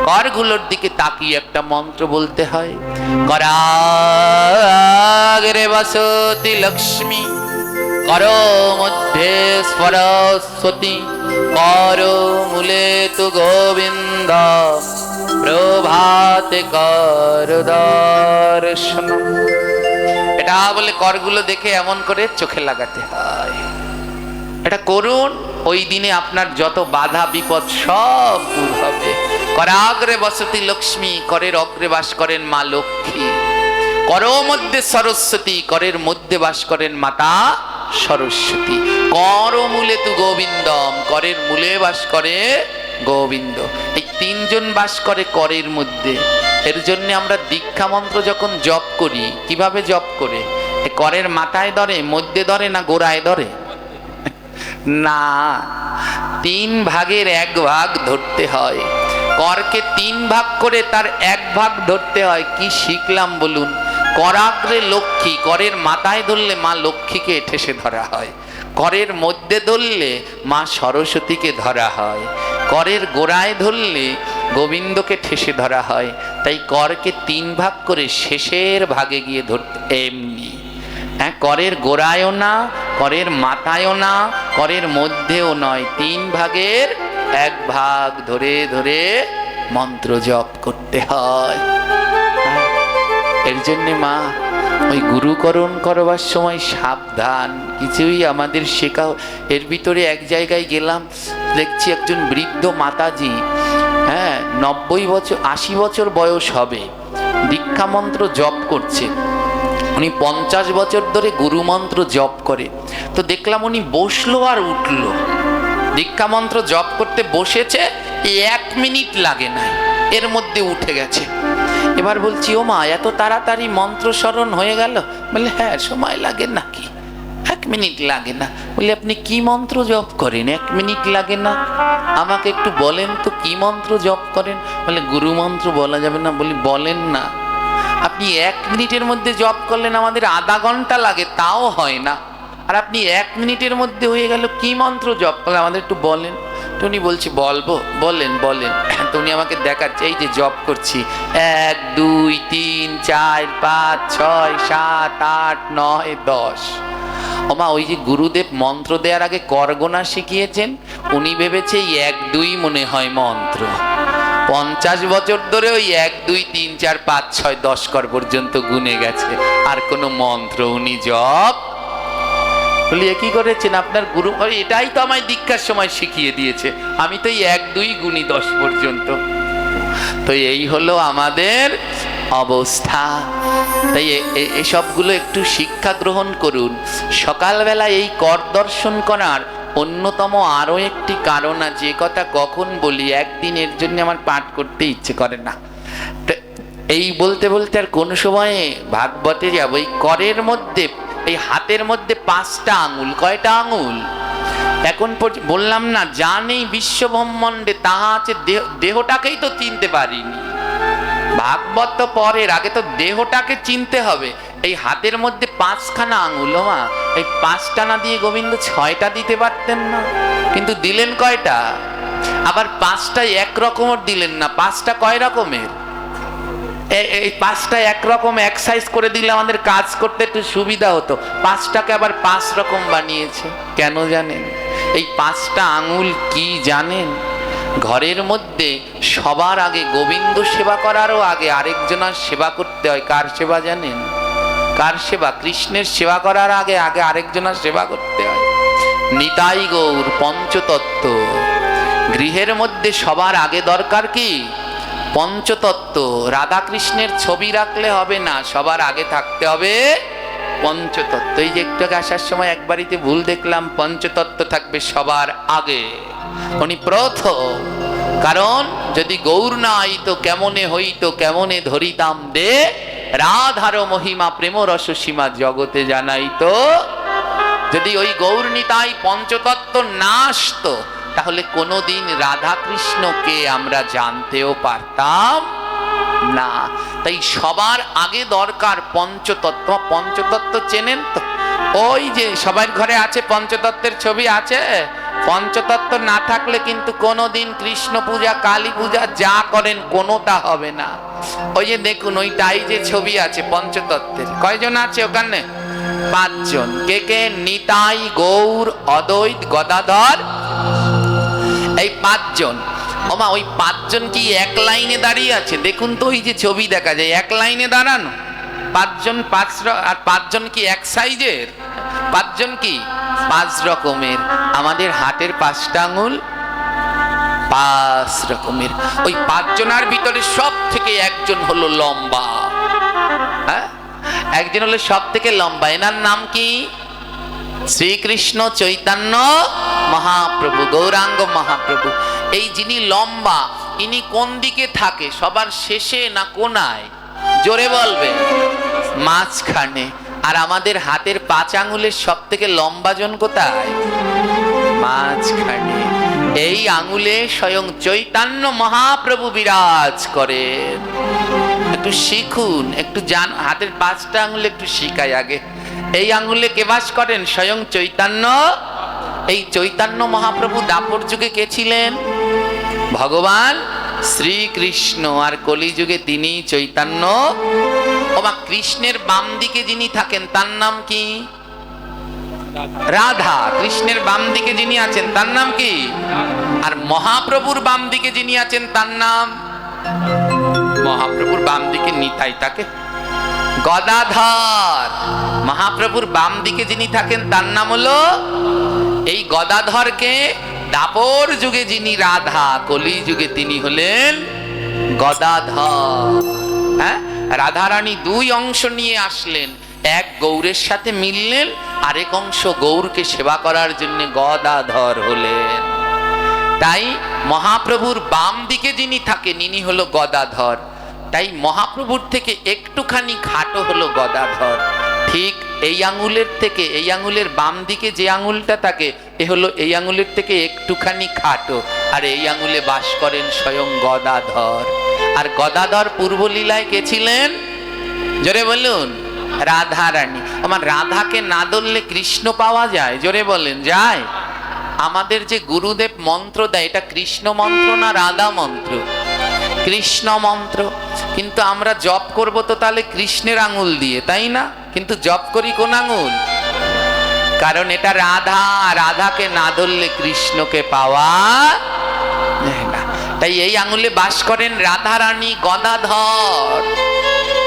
করগুলোর দিকে তাকিয়ে একটা মন্ত্র বলতে হয়। করাগ্রে বসতি লক্ষ্মী, কর মধ্যে সরস্বতী, কর মূলে তু গোবিন্দ, প্রভাতে কর দর্শন। এটা বলে করগুলো দেখে এমন করে চোখে লাগাতে হয়। এটা করুন, ওই দিনে আপনার যত বাধা বিপদ সব দূর হবে। করাগ্রে বসতি লক্ষ্মী, করের অগ্রে বাস করেন মা লক্ষ্মী। কর মধ্যে সরস্বতী, করের মধ্যে বাস করেন মাতা সরস্বতী। কর মূলে তু গোবিন্দম, করের মূলে বাস করে গোবিন্দ। এই তিনজন বাস করে করের মধ্যে। এর জন্য আমরা দীক্ষা মন্ত্র যখন জপ করি, কিভাবে জপ করে? করের মাথায় ধরে, মধ্যে ধরে, না গোড়ায় ধরে? না, 3 ভাগের 1 ভাগ ধরতে হয়। করকে 3 ভাগ করে তার 1 ভাগ ধরতে হয়। কি শিখলাম বলুন? করাগ্রে লক্ষ্মী, করের মাথায় ধরলে মা লক্ষ্মীকে ঠেসে ধরা হয়। করের মধ্যে ধরলে মা সরস্বতীকে ধরা হয়। করের গোড়ায় ধরলে গোবিন্দকে ঠেসে ধরা হয়। তাই করকে 3 ভাগ করে শেষের ভাগে গিয়ে ধরতে, এমনি। হ্যাঁ, করের গোড়ায়ও না, করের মাথায়ও না, করের মধ্যেও নয়, 3 ভাগের 1 ভাগ ধরে ধরে মন্ত্র জপ করতে হয়। এর জন্যে মা ওই গুরুকরণ করবার সময় সাবধান, কিছুই আমাদের শেখাও। এর ভিতরে এক জায়গায় গেলাম, দেখছি একজন বৃদ্ধ মাতাজি, হ্যাঁ 90 বছর 80 বছর বয়স হবে, দীক্ষা মন্ত্র জপ করছে। উনি 50 বছর ধরে গুরু মন্ত্র জপ করে। তো দেখলাম উনি বসলো আর উঠলো, দীক্ষা মন্ত্র জপ করতে বসেছে, 1 মিনিট লাগে নাই, এর মধ্যে উঠে গেছে। এবার বলছি, ও মা, এত তাড়াতাড়ি মন্ত্র স্মরণ হয়ে গেল? বলে হ্যাঁ, সময় লাগে নাকি? 1 মিনিট লাগে না। বলে আপনি কি মন্ত্র জপ করেন? 1 মিনিট লাগে না? আমাকে একটু বলেন তো কি মন্ত্র জপ করেন? বলে গুরু মন্ত্র বলা যাবে না। বলি বলেন না। আপনি 1 মিনিটের মধ্যে জপ করলেন, আমাদের আধা ঘন্টা লাগে, তাও হয় না। আর আপনি 1 মিনিটের মধ্যে হয়ে গেল, কি মন্ত্র জপ করলেন আমাদের একটু বলেন। তো উনি বলছি বলবো, বলেন বলেন। তো উনি আমাকে দেখাচ্ছে, এই যে জপ করছি, 1 2 3 4 5 6 7 8 9 10। ওমা, ওই যে গুরুদেব মন্ত্র দেওয়ার আগে করগোনা শিখিয়েছেন, উনি ভেবেছে 1 2 মনে হয় মন্ত্র। 50 বছর ধরে ওই 1 2 3 4 5 6 10 কর পর্যন্ত গুনে গেছে, আর কোনো মন্ত্র উনি জপ। বলি কি করেছেন আপনার গুরু? এটাই তো আমায় দীক্ষার সময় শিখিয়ে দিয়েছে, আমি তো 1 2 গুনি 10 পর্যন্ত। তো এই হলো আমাদের অবস্থা। তাই এসবগুলো একটু শিক্ষা গ্রহণ করুন। সকালবেলা এই কর দর্শন করার অন্যতম আরো একটি কারণ আছে, যে কথা কখন বলি, একদিন এর জন্য আমার পাঠ করতে ইচ্ছে করে না। এই বলতে বলতে আর কোন সময়ে ভাগবতে যাব। এই করের মধ্যে, এই হাতের মধ্যে 5টা আঙুল। কয়টা আঙুল? এখন বললাম না, যা নেই বিশ্ব ব্রহ্মাণ্ডে তাহা আছে, দেহটাকেই তো চিনতে পারিনি। ভাগবত তো পরের, আগে তো দেহটাকে চিনতে হবে। এই হাতের মধ্যে 5খানা আঙুল। মা, এই 5টা না দিয়ে গোবিন্দ 6টা দিতে পারতেন না? কিন্তু দিলেন কয়টা? আবার 5টা একরকমের দিলেন না, 5টা কয় রকমের? এই 5টা একরকম এক সাইজ করে দিলে আমাদের কাজ করতে একটু সুবিধা হতো। 5টাকে আবার 5 রকম বানিয়েছে। কেন জানেন? এই 5টা আঙুল কি জানেন? ঘরের মধ্যে সবার আগে গোবিন্দ সেবা করারও আগে আরেকজনের সেবা করতে হয়। কার সেবা জানেন? কার সেবা? কৃষ্ণের সেবা করার আগে আগে আরেকজনের সেবা করতে হয়। নিতাই গৌর পঞ্চতত্ত্ব। গৃহের মধ্যে সবার আগে দরকার কি? পঞ্চতত্ত্ব। রাধা কৃষ্ণের ছবি রাখলে হবে না, সবার আগে থাকতে হবে পঞ্চতত্ত্ব। এই যে একটু আসার সময় এক বাড়িতে ভুল দেখলাম, পঞ্চতত্ত্ব থাকবে সবার আগে, উনি প্রথম। কারণ যদি গৌর না আইতো কেমনে হইতো, কেমনে ধরিতাম দে, রাধার মহিমা প্রেম রস সীমা জগতে জানাইতো। যদি ওই গৌর নিতাই পঞ্চতত্ত্ব না আসতো, তাহলে কোনোদিন রাধা কৃষ্ণকে আমরা জানতেও পারতাম না। তাই সবার আগে দরকার পঞ্চতত্ত্ব। পঞ্চতত্ত্ব চেনেন তো? ওই যে সবার ঘরে আছে পঞ্চতত্ত্বের ছবি আছে, পঞ্চতত্ত্ব না থাকলে কিন্তু কোনোদিন কৃষ্ণ পূজা কালী পূজা যা করেন কোনোটা হবে না। ওই যে দেখুন ওইটাই যে ছবি আছে পঞ্চতত্ত্বের, কয়জন আছে ওখানে? 5 জন। কে কে? নিতাই, গৌর, অদ্বৈত, গদাধর, এই 5 জন। ওমা ওই 5 জন কি এক লাইনে দাঁড়িয়ে আছে? দেখুন তো ওই যে ছবি দেখা যায় এক লাইনে দাঁড়ানো 5 জন, 5 আর 5 জন কি এক সাইজের? 5 জন কি 5 রকমের। আমাদের হাতের 5টা আঙুল 5 রকমের। ওই 5 জনের ভিতরে সব থেকে একজন হলো লম্বা। হ্যাঁ, একজন হলো সব থেকে লম্বা। এনার নাম কি? শ্রীকৃষ্ণ চৈতন্য মহাপ্রভু, গৌরাঙ্গ মহাপ্রভু। এই যিনি লম্বা, ইনি কোন দিকে থাকে? সবার শেষে না কোনায়? জোরে বলবে। মাঝখানে। আর আমাদের হাতের 5 আঙুলের সব থেকে লম্বা জন কোথায়? মাঝখানে। এই আঙুলে স্বয়ং চৈতন্য মহাপ্রভু বিরাজ করেন। একটু শিখুন, একটু জান। হাতের 5টা আঙুলে একটু শিখাই আগে। এই আঙুলে কে বাস করেন? স্বয়ং চৈতন্য। এই চৈতন্য মহাপ্রভু দাপর যুগে কে ছিলেন? ভগবান শ্রীকৃষ্ণ। আর কলিযুগে তিনি চৈতন্য। ওমা কৃষ্ণের বাম দিকে যিনি থাকেন তার নাম কি? রাধা। কৃষ্ণের বাম দিকে যিনি আছেন তার নাম কি? আর মহাপ্রভুর বাম দিকে যিনি আছেন তার নাম? মহাপ্রভুর বাম দিকে নিতাই তাকে গদাধর। মহাপ্রভুর বাম দিকে যিনি থাকেন তার নাম হলো এই গদাধরকে দাপর যুগে যিনি রাধা, কলি যুগে তিনি হলেন গদাধর। হ্যাঁ, রাধারানী 2 অংশ নিয়ে আসলেন। এক গৌরের সাথে মিললেন, আরেক অংশ গৌরকে সেবা করার জন্য গদাধর হলেন। তাই মহাপ্রভুর বাম দিকে যিনি থাকেন ইনি হলো গদাধর। তাই মহাপ্রভুর থেকে একটুখানি খাটো হলো গদাধর। ঠিক এই আঙুলের থেকে, এই আঙুলের বাম দিকে যে আঙুলটা থাকে এ হলো এই আঙুলের থেকে একটুখানি খাটো। আর এই আঙুলে বাস করেন স্বয়ং গদাধর। আর গদাধর পূর্বলীলায় কে ছিলেন? জোরে বলুন। রাধারানী। আমার রাধাকে না ধরলে কৃষ্ণ পাওয়া যায়? জোরে বলেন, যায়? আমাদের যে গুরুদেব মন্ত্র দেয় এটা কৃষ্ণ মন্ত্র না রাধা মন্ত্র? কৃষ্ণ মন্ত্র। কিন্তু আমরা জপ করব তো তাহলে কৃষ্ণের আঙুল দিয়ে, তাই না? কিন্তু জপ করি কোন আঙুল? কারণ এটা রাধা। রাধাকে না ধরলে কৃষ্ণকে পাওয়া যায় না। তাই এই আঙুলে বাস করেন রাধারানী গদাধর।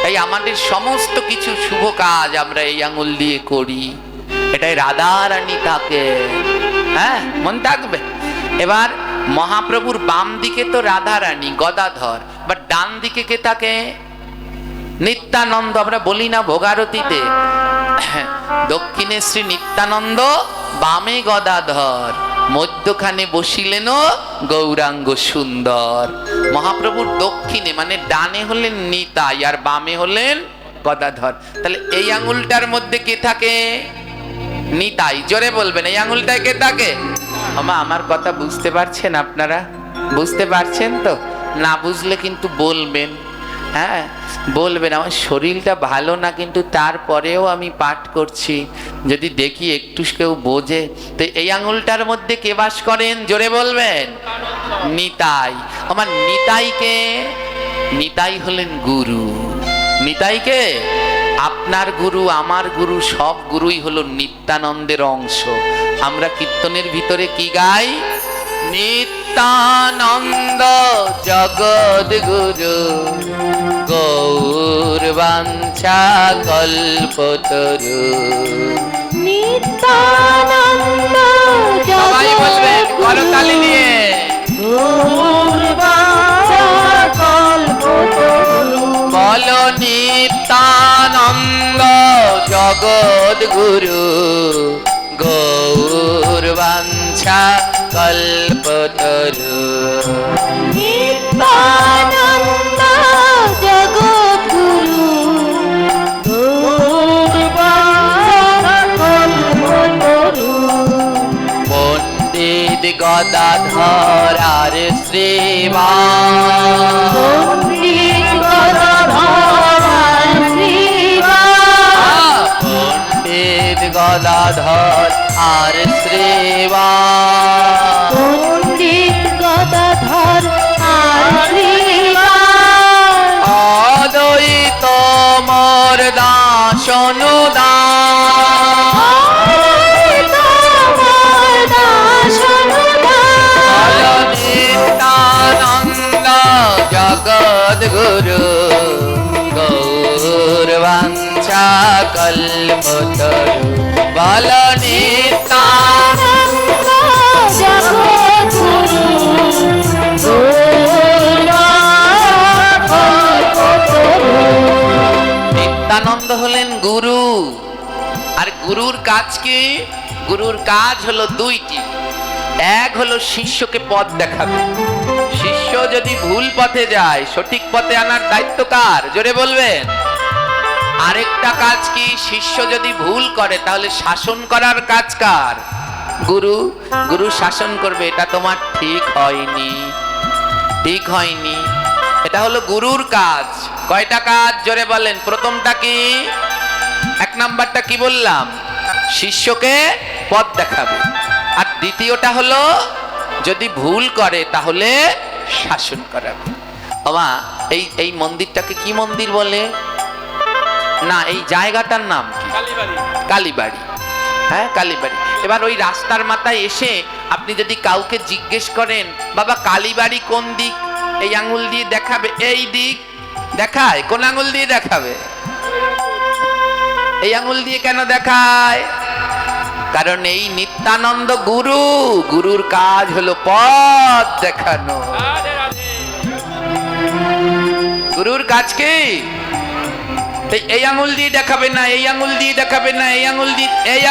তাই আমাদের সমস্ত কিছু শুভ কাজ আমরা এই আঙুল দিয়ে করি। এটাই রাধারানী থাকে। হ্যাঁ, মন থাকবে। এবার মহাপ্রভুর বাম দিকে তো রাধারানী গদাধর, বাট ডান দিকে কে থাকে? নিত্যানন্দ। আমরা বলি না ভোগারতিতে, দক্ষিণে শ্রী নিত্যানন্দ, বামে গদাধর, মধ্যখানে বসিলেন গৌরাঙ্গ সুন্দর। মহাপ্রভুর দক্ষিণে মানে ডানে হলেন নিতাই আর বামে হলেন গদাধর। তাহলে এই আঙুলটার মধ্যে কে থাকে? নিতাই। জোরে বলবেন, এই আঙুলটায় কে থাকে? আমার কথা বুঝতে পারছেন আপনারা? বুঝতে পারছেন তো? না বুঝলে কিন্তু বলবেন। হ্যাঁ, বলবেন আমার শরীরটা ভালো না, কিন্তু তারপরেও আমি পাঠ করছি, যদি দেখি একটু কেউ বোঝে। তো এই আঙুলটার মধ্যে কে বাস করেন? জোরে বলবেন। নিতাই। আমার নিতাইকে, নিতাই হলেন গুরু। নিতাইকে আপনার গুরু, আমার গুরু, সব গুরুই হলো নিত্যানন্দের অংশ। আমরা কীর্তনের ভিতরে কি গাই? নিত্যানন্দ জগদ্গুরু গৌর বাঞ্ছা কল্পতরু। নিত্যানন্দ সবাই বলবেন করতালি নিয়ে। গৌর বাঞ্ছা কল্পতরু। বলো নিত্যানন্দ জগদ্গুরু গৌর বাঞ্ছা কল্পতরু। নিত্যানন্দ জগদ্গুরু গৌর বাঞ্ছা কল্পতরু। পণ্ডিত গদাধর আর শ্রীমান, পণ্ডিত গদাধর আর শ্রীমান, পণ্ডিত গদাধর আর শ্রীবাস পণ্ডিত গদাধর আর শ্রীবাস অদ্বৈত মোর নিত্যানন্দ জগদ্গুরু গৌরবাঞ্ছা কল্পতরু বল নিত্যানন্দ নিত্যানন্দ হলেন গুরু। আর গুরুর কাজ কি? গুরুর কাজ হলো দুইটি। এক হলো শিষ্যকে পথ দেখাবে। শিষ্য যদি ভুল পথে যায়, সঠিক পথে আনার দায়িত্ব কার? জোরে বলবেন। আরেকটা কাজ কি? শিষ্য যদি ভুল করে তাহলে শাসন করার কাজ কার? গুরু। গুরু শাসন করবে, এটা তোমার ঠিক হয়নি, ঠিক হয়নি। এটা হলো গুরুর কাজ। কয়টা কাজ? জোরে বলেন। প্রথমটা কি? এক নাম্বারটা কি বললাম? শিষ্যকে পথ দেখাবে। আর দ্বিতীয়টা হলো যদি ভুল করে তাহলে শাসন করাবে। বাবা, এই মন্দিরটাকে কি মন্দির বলে? না, এই জায়গাটার নাম কি? কালীবাড়ি। হ্যাঁ, কালীবাড়ি। এবার ওই রাস্তার মাথায় এসে আপনি যদি কাউকে জিজ্ঞেস করেন, বাবা কালীবাড়ি কোন দিক, এই আঙ্গুল দিয়ে দেখাবে এই দিক। দেখায়? কোন আঙ্গুল দিয়ে দেখাবে? এই আঙ্গুল দিয়ে কেন দেখায়? কারণ এই নিত্যানন্দ গুরু, গুরুর কাজ হলো পথ দেখানো। গুরুর কাজ কি? এই আঙ্গুল দিয়ে দেখাবে না, এই আঙ্গুল দিয়ে দেখাবে না, এই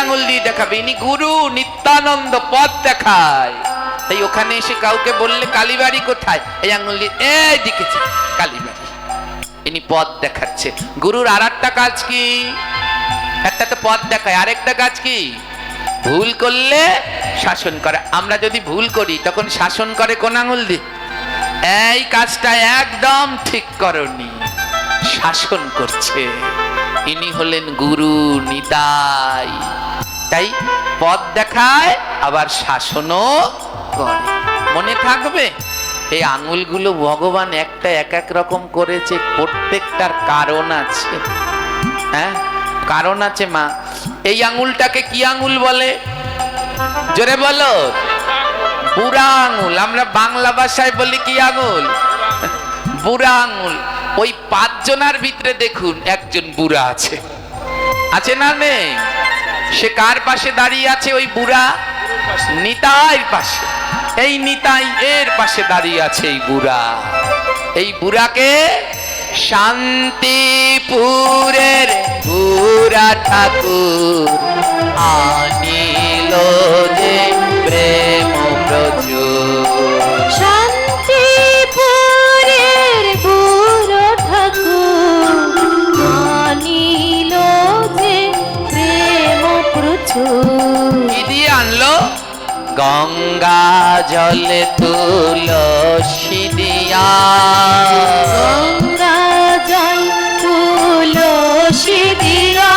আঙ্গুল দিয়ে দেখাবে। ইনি গুরু নিত্যানন্দ, পথ দেখায়। তাই ওখানে এসে কাউকে বললে কালীবাড়ি কোথায়, এই আঙ্গুল দিয়ে এই দিকে কালীবাড়ি। ইনি পথ দেখাচ্ছে। গুরুর আর একটা কাজ কি? একটা তো পথ দেখায়, আরেকটা কাজ কি? ভুল করলে শাসন করে। আমরা যদি ভুল করি তখন শাসন করে কোন আঙ্গুল দিয়ে? এই কাজটা একদম ঠিক করনি, শাসন করছে। ইনি হলেন গুরু নিতাই। তাই পথ দেখায় আবার শাসনও করে। মনে থাকবে এই আঙ্গুলগুলো ভগবান একটা এক এক রকম করেছে, প্রত্যেকটার কারণ আছে। হ্যাঁ, কারণ আছে মা। এই আঙ্গুলটাকে কি আঙ্গুল বলে? জোরে বলো। বুড়া আঙ্গুল। আমরা বাংলা ভাষায় বলি কি আঙ্গুল? বুড়া আঙ্গুল। ওই 5 জনের ভিতরে দেখুন একজন বুড়া আছে, আছে না নেই? সে কার পাশে দাঁড়িয়ে আছে? ওই বুড়া নিতাইয়ের পাশে। এই নিতাই এর পাশে দাঁড়িয়ে আছে এই বুড়া। এই বুড়াকে শান্তিপুরের বুড়া ঠাকুর আনিল যে প্রেম প্রচুর। শান্তিপুরের বুড়ো ঠাকুর আনিল যে প্রেম প্রচুর। কি দিয়ে আনলো? গঙ্গা জলে তুলসী দিয়া। গঙ্গা জল তুলসী দিয়া।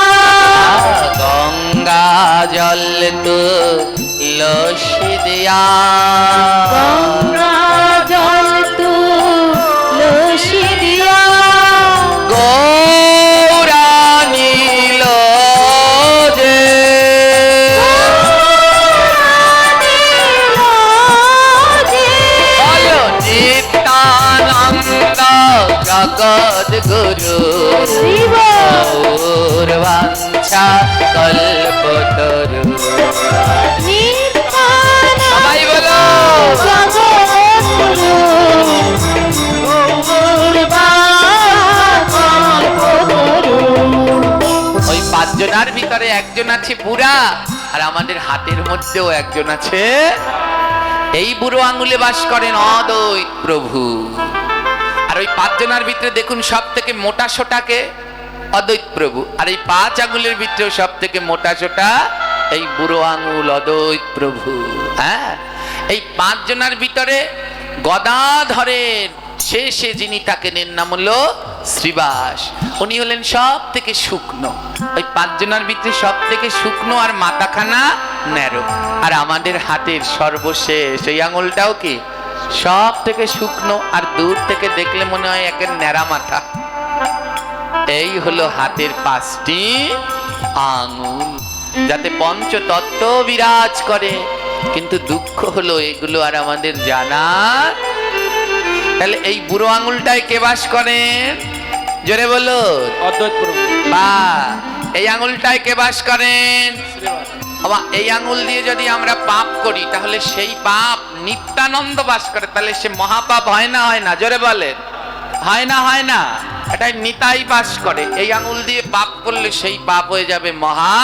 গঙ্গা জল তুলসী দিয়া। গঙ্গা জল তুলসী দিয়া। গৌরা নীল যে বলো নিত্যানন্দ জগদ্গুরু গৌরবাঞ্ছা কল্পতরু। সবাই বলো ওই 5 জনের ভিতরে একজন আছে বুড়া, আর আমাদের হাতের মধ্যেও একজন আছে। এই বুড়ো আঙ্গুলে বাস করেন অদ্বৈত প্রভু। আর ওই 5 জনের ভিতরে দেখুন সব থেকে মোটা সোটাকে অদ্বৈত প্রভু। আর এই 5 আঙ্গুলের ভিতরেও সব থেকে মোটা সোটা এই বুড়ো আঙ্গুল অদ্বৈত প্রভু। হ্যাঁ, এই 5 জনের ভিতরে গদাধরের শেষে যিনি থাকেন এর নাম হলো শ্রীবাস, উনি হলেন সব থেকে শুকনো। ওই পাঁচজনের ভিতরে সব থেকে শুকনো আর মাথাখানা ন্যারো। আর আমাদের হাতের সর্বশেষ এই আঙুলটাও কি সব থেকে শুকনো, আর দূর থেকে দেখলে মনে হয় একের ন্যাড়া মাথা। এই হলো হাতের 5টি আঙুল, যাতে পঞ্চতত্ত্ব বিরাজ করে। কিন্তু দুঃখ হলো এগুলো আর আমাদের জানা। তাহলে এই বুড়ো আঙুলটায় কে বাস করেন? জোরে বলো। অদ্বৈত প্রভু। বা এই আঙুলটায় কে বাস করেন? বাবা, এই আঙুল দিয়ে যদি আমরা পাপ করি তাহলে সেই পাপ নিত্যানন্দ বাস করে। তাহলে সে মহাপাপ হয় না? হয় না? জোরে বলেন। হয় না? হয় না? এটাই নিতাই বাস করে। এই আঙুল দিয়ে পাপ করলে সেই পাপ হয়ে যাবে মহা।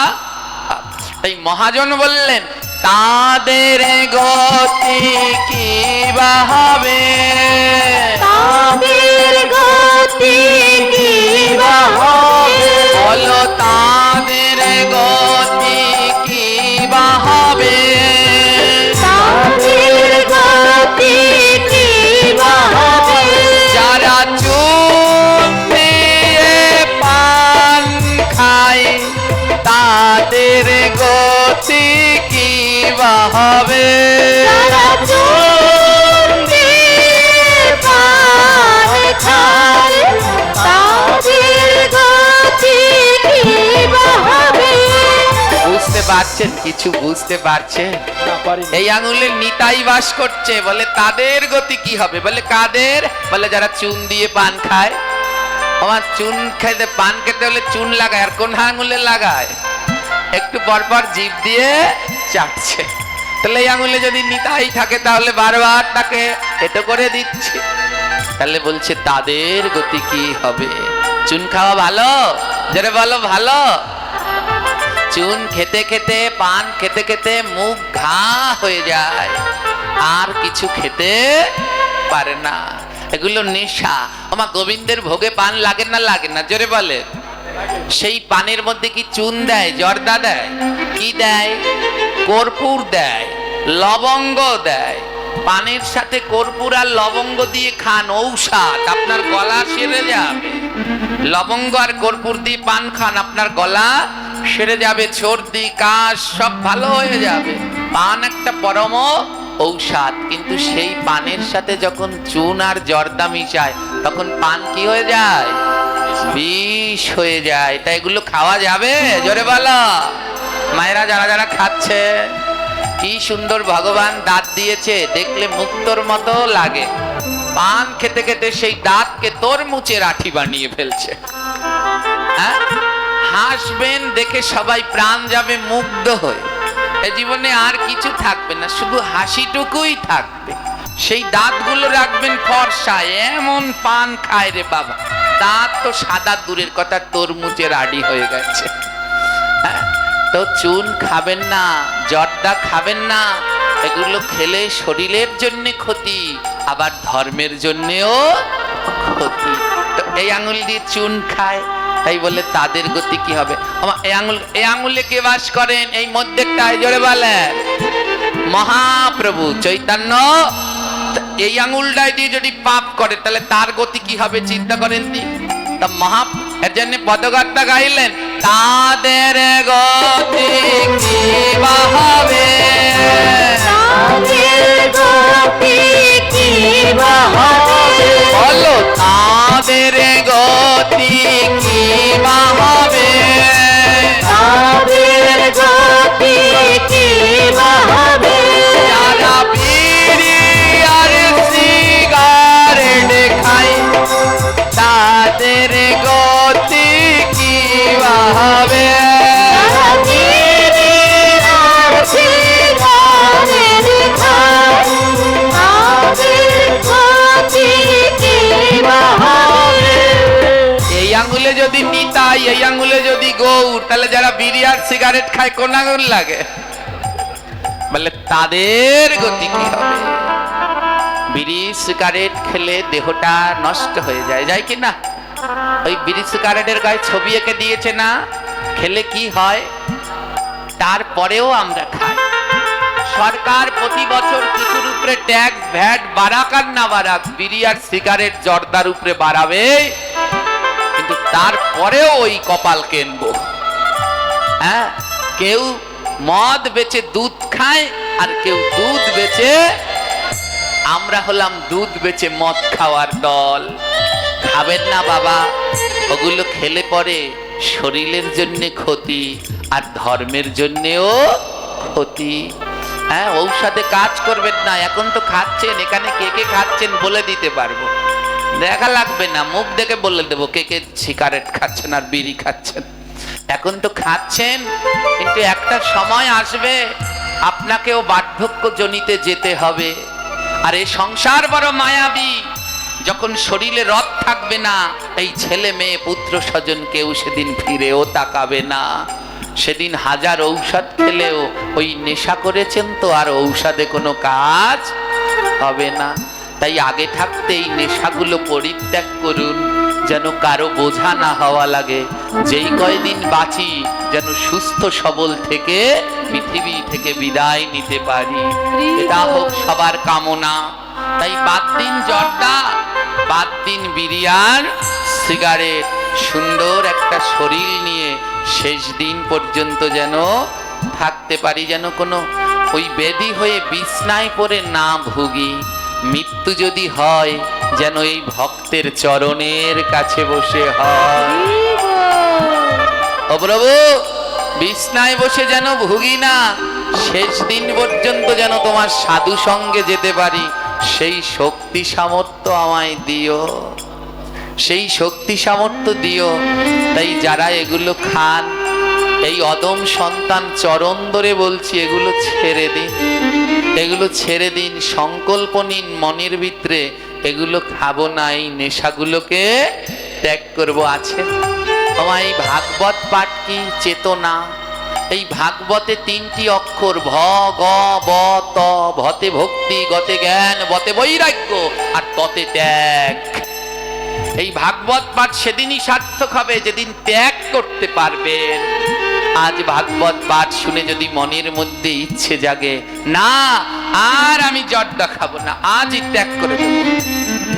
তাই মহাজন বললেন, তাদের গতি কি বা হবে? তাদের গতি কি বা হবে? বলো, তাদের গতি কি বা হবে? তাদের গতি কি বা হবে? যারা চুন দিয়ে পান খায় তাদের গতি কি বা হবে? যারা চুন দিয়ে পান খায় তাদের গতি কি বা হবে? বুঝতে পারছেন? কিছু বুঝতে পারছেন? না পারি না। এই আঙুলের নিতাই বাস করছে। বলে তাদের গতি কি হবে? বলে কাদের? বলে যারা চুন দিয়ে পান খায়। আমার চুন খেতে, পান খেতে হলে চুন লাগায়। আর কোন আঙুলে লাগায়? একটু পরপর জিভ দিয়ে চাটছে। তাহলে এই আঙুলে যদি নিতাই থাকে তাহলে বারবার তাকে এটো করে দিচ্ছে। তাহলে বলছে তাদের গতি কি হবে? চুন খাওয়া ভালো? যারা বলো ভালো। চুন খেতে খেতে, পান খেতে খেতে মুখ ঘা হয়ে যায়, আর কিছু খেতে পারে না। এগুলো নেশা। আমার গোবিন্দের ভোগে পান লাগে না? লাগে না? জোরে বলে। সেই পানের মধ্যে কি চুন দেয়, জর্দা দেয়, কি দেয়? কর্পূর দেয়, লবঙ্গ দেয়। পানের সাথে কর্পূর আর লবঙ্গ দিয়ে খান, ঔষধ, আপনার গলা সেরে যাবে। লবঙ্গ আর কর্পূর দিয়ে পান খান, আপনার গলা সেরে যাবে, সর্দি কাশ সব ভালো হয়ে যাবে। পান একটা পরম ঔষধ। কিন্তু সেই পানের সাথে যখন চুন আর জর্দা মিশায় তখন পান কি হয়ে যায়? বিষ হয়ে যায়। তাই এগুলো খাওয়া যাবে? জোরে বলো। মায়েরা যারা যারা খাচ্ছে, কি সুন্দর ভগবান দাঁত দিয়েছে, দেখলে মুক্তোর মতো লাগে। পান খেতে খেতে সেই দাঁতকে তরমুজের আঠি বানিয়ে ফেলছে। হ্যাঁ, হাসবেন দেখে সবাই প্রাণ যাবে মুগ্ধ হয়ে। এই জীবনে আর কিছু থাকবে না, শুধু হাসিটুকুই থাকবে। সেই দাঁতগুলো রাখবেন ফর্সা। এমন পান খায় রে বাবা, দাঁত তো সাদা দূরের কথা, তরমুজের আড়ি হয়ে গেছে। হ্যাঁ, তো চুন খাবেন না, জর্দা খাবেন না। এগুলো খেলে শরীরের জন্য ক্ষতি, আবার ধর্মের জন্যেও ক্ষতি। তো এই আঙুল দিয়ে চুন খায়, তাই বলে তাদের গতি কি হবে? এই আঙুলে কে বাস করেন? এই মধ্যেটায় জোরে বলে মহাপ্রভু চৈতন্য। এই আঙুলটাই দিয়ে যদি পাপ করে তাহলে তার গতি কি হবে? চিন্তা করেন। তা মহা এর জন্য পদগাত্তা গাইলেন, তাদের গতি কি বা হবে? তাদের গতি কি বা হবে? বলো, তাদের গতি কি বা হবে? তাদের গতি কি বা হবে? যারা বিড়ি আর সিগারেট খায় তাদের গতি কি বা হবে? যারা বিড়ি আর সিগারেট খায় তাদের গতি কি বা হবে? এই আঙ্গুলে যদি নিতাই, এই আঙ্গুলে যদি গৌর, তাহলে যারা বিড়ি আর সিগারেট খায় কোন আঙুল লাগে? বলে তাদের গতি কি হবে? বিড়ি সিগারেট খেলে দেহটা নষ্ট হয়ে যায়, যায় কি না? ওই বিড়ি সিগারেটের গায়ে ছবি এঁকে দিয়েছে না, খেলে কি হয়? তারপরেও আমরা খাই। সরকার প্রতি বছর কিছুর উপরে ট্যাক্স ভ্যাট বাড়াক আর না বাড়াক, বিড়ি আর সিগারেট জর্দার উপরে বাড়াবে। তারপরেও ওই কপাল কেনবো। হ্যাঁ, কেউ মদ বেচে দুধ খায়, আর কেউ দুধ বেচে, আমরা হলাম দুধ বেচে মদ খাওয়ার দল। খাবেন না বাবা, ওগুলো খেলে পরে শরীরের জন্য ক্ষতি, আর ধর্মের জন্যেও ক্ষতি। হ্যাঁ, ঔষধে কাজ করবেন না। এখন তো খাচ্ছেন, এখানে কে কে খাচ্ছেন বলে দিতে পারবো, দেখা লাগবে না, মুখ দেখে বলে দেবো কে কে সিগারেট খাচ্ছেন আর বিড়ি খাচ্ছেন। এখন তো খাচ্ছেন, কিন্তু একটা সময় আসবে আপনাকেও বার্ধক্য জনিতে যেতে হবে। আর এই সংসার বড় মায়াবী, যখন শরীরে রথ থাকবে না, এই ছেলে মেয়ে পুত্র স্বজন কেউ সেদিন ফিরেও তাকাবে না। সেদিন হাজার ঔষধ খেলেও ওই নেশা করেছেন তো আর ঔষধে কোনো কাজ হবে না। তাই আগে থাকতে এই নেশাগুলো পরিত্যাগ করুন, যেন কারো বোঝা না হওয়া লাগে। যেই কয়দিন বাঁচি যেন সুস্থ সবল থেকে পৃথিবী থেকে বিদায় নিতে পারি, এটা হোক সবার কামনা। তাই বাদ দিন জর্দা, বাদ দিন বিরিয়ার, সিগারেট, সুন্দর একটা শরীর নিয়ে শেষ দিন পর্যন্ত যেন থাকতে পারি, যেন কোনো ওই ব্যাধি হয়ে বিছনায় পড়ে না ভুগি। মৃত্যু যদি হয় যেন এই ভক্তের চরণের কাছে বসে হয়। ও প্রভু, বিছনায় বসে যেন ভুগি না, শেষ দিন পর্যন্ত যেন তোমার সাধু সঙ্গে যেতে পারি, সেই শক্তি সামর্থ্য আমায় দিও, সেই শক্তি সামর্থ্য দিও। তাই যারা এগুলো খান, এই অদম সন্তান চরণ ধরে বলছি, এগুলো ছেড়ে দিন, এগুলো ছেড়ে দিন। সংকল্প নিন মনের ভিতরে, এগুলো খাবো না, এই নেশাগুলোকে ত্যাগ করবো। আছে তোমার এই ভাগবত পাঠ কি? চেতনা। এই ভাগবতে 3টি অক্ষর, ভ গ ব ত। ভতে ভক্তি, গতে জ্ঞান, বতে বৈরাগ্য, আর ততে ত্যাগ। এই ভাগবত পাঠ সেদিনই সার্থক হবে যেদিন ত্যাগ করতে পারবেন। আজ ভাগবত পাঠ শুনে যদি মনের মধ্যে ইচ্ছে জাগে, না আর আমি জর্দা খাবো না, আজই ত্যাগ করে দেবো,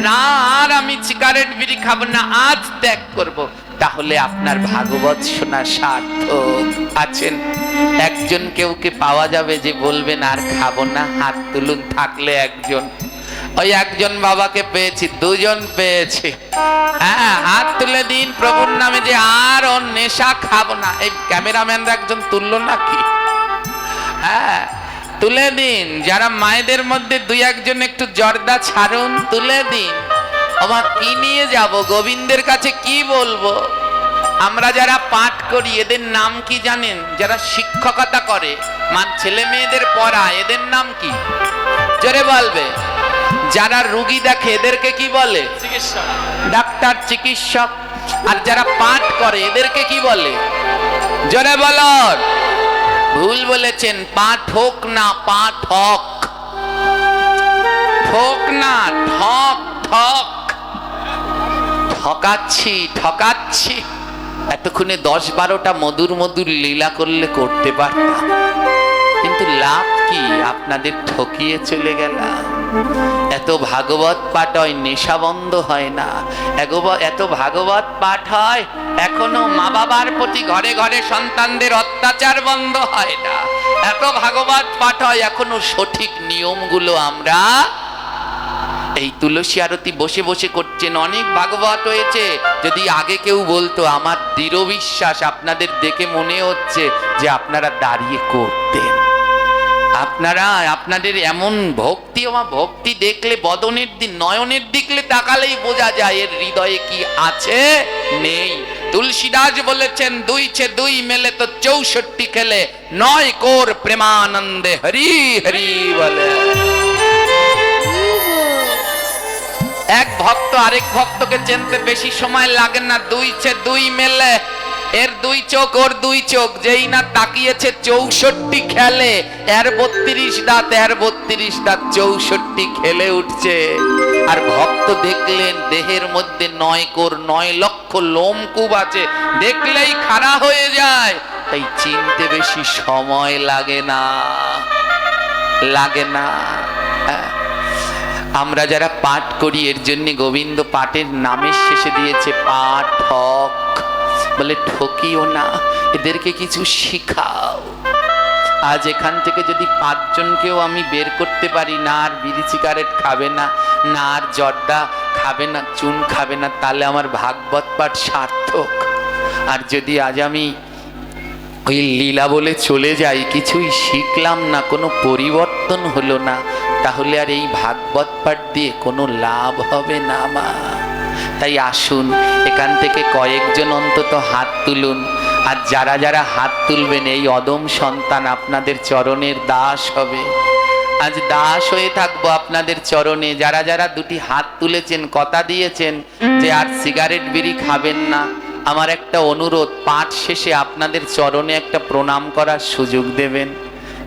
না আর আমি সিগারেট বিড়ি খাবো না, আজ ত্যাগ করব, তাহলে আপনার ভাগবত শোনা সার্থক। আছেন একজন কেউকে পাওয়া যাবে যে বলবেন আর খাবো না? হাত তুলুন, থাকলে একজন। ওই একজন বাবাকে পেয়েছি, 2জন পেয়েছি। হ্যাঁ, হাত তুলে দিন প্রভুর নামে যে আর ওর নেশা খাবো না। এই ক্যামেরাম্যানরা একজন তুললো নাকি? হ্যাঁ, তুলে দিন। যারা মায়েদের মধ্যে 2-1জন একটু জর্দা ছাড়ুন, তুলে দিন। আমার কি নিয়ে যাব? গোবিন্দের কাছে কি বলবো? আমরা যারা পাঠ করি এদের নাম কি জানেন? যারা শিক্ষকতা করে, ছেলে মেয়েদের পড়ায়, এদের নাম কি? জোরে বলবে। যারা রোগী দেখে এদেরকে কি বলে? চিকিৎসক, ডাক্তার, চিকিৎসক। আর যারা পাঠ করে এদেরকে কি বলে? জোরে বলুন। ভুল বলেছেন, পাঠক না, পাঠক। ঠক না, ঠক ঠক। ঠকাচ্ছি, ঠকাচ্ছি। এতক্ষণে 10-12টা মধুর মধুর লীলা করলে করতে পারতাম, কিন্তু লাভ কি? আপনাদের ঠকিয়ে চলে গেলাম। এত ভাগবত পাঠ হয়, নেশা বন্ধ হয় না। এত ভাগবত পাঠ হয়, এখনো মা বাবার প্রতি ঘরে ঘরে সন্তানদের অত্যাচার বন্ধ হয় না। এত ভাগবত পাঠ হয়, এখনো সঠিক নিয়মগুলো আমরা এই তুলসী আরতি বসে বসে করছেন। অনেক ভাগবত হয়েছে। যদি আগে কেউ বলতো, আমার দৃঢ় বিশ্বাস আপনাদের দেখে মনে হচ্ছে যে আপনারা দাঁড়িয়ে করতেন। আপনারা, আপনাদের এমন ভক্তি, আমার ভক্তি দেখলে বদনের দিন, নয়নের দিকে তাকালেই বোঝা যায় এর হৃদয়ে কি আছে নেই। তুলসীদাস বলেছেন, 2 মেলে তো 64 খেলে, 9 কোর প্রেমানন্দে হরি হরি বলে। এক ভক্ত আরেক ভক্তকে চিনতে বেশি সময় লাগে না। 2 মেলে, এর 2 চোখ ওর 2 চোখ, যেই না তাকিয়েছে 64 খেলে। এর 32 দাঁত, এর 32 দাঁত, 64 খেলে উঠছে। আর ভক্ত দেখলেন দেহের মধ্যে 9 কোর, 9 লক্ষ লোমকূপ আছে, দেখলেই খাড়া হয়ে যায়। তাই চিনতে বেশি সময় লাগে না, লাগে না। আমরা যারা পাঠ করি এর জন্য গোবিন্দ পাঠের নামের শেষে দিয়েছে পাঠক, বলে ঠকিও না, এদেরকে কিছু শিখাও। আজ এখান থেকে যদি 5 জনকেও আমি বের করতে পারি, না আর বিড়ি সিগারেট খাবে না, না আর জর্দা খাবে না, চুন খাবে না, তাহলে আমার ভাগবত পাঠ সার্থক। আর যদি আজ আমি ওই লীলা বলে চলে যাই, কিছুই শিখলাম না, কোনো পরিবর্তন হলো না, তাহলে আর এই ভাগবত পাঠ দিয়ে কোনো লাভ হবে না মা। তাই আসুন এখান থেকে কয়েকজন অন্তত হাত তুলুন। আর যারা যারা হাত তুলবেন এই অদম সন্তান আপনাদের চরণের দাস হবে। আজ দাস হয়ে থাকবো আপনাদের চরণে। যারা যারা 2টি হাত তুলেছেন, কথা দিয়েছেন যে আর সিগারেট বিড়ি খাবেন না, আমার একটা অনুরোধ, পাঠ শেষে আপনাদের চরণে একটা প্রণাম করার সুযোগ দেবেন।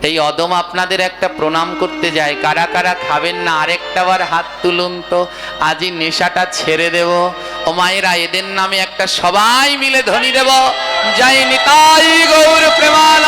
এই অদম আপনাদের একটা প্রণাম করতে যায়। কারা কারা খাবেন না আরেকটা বার হাত তুলুন তো। আজই নেশাটা ছেড়ে দেব। ও মায়েরা, এদের নামে একটা সবাই মিলে ধ্বনি দেব, জয় নিতাই গৌর প্রেমানন্দ।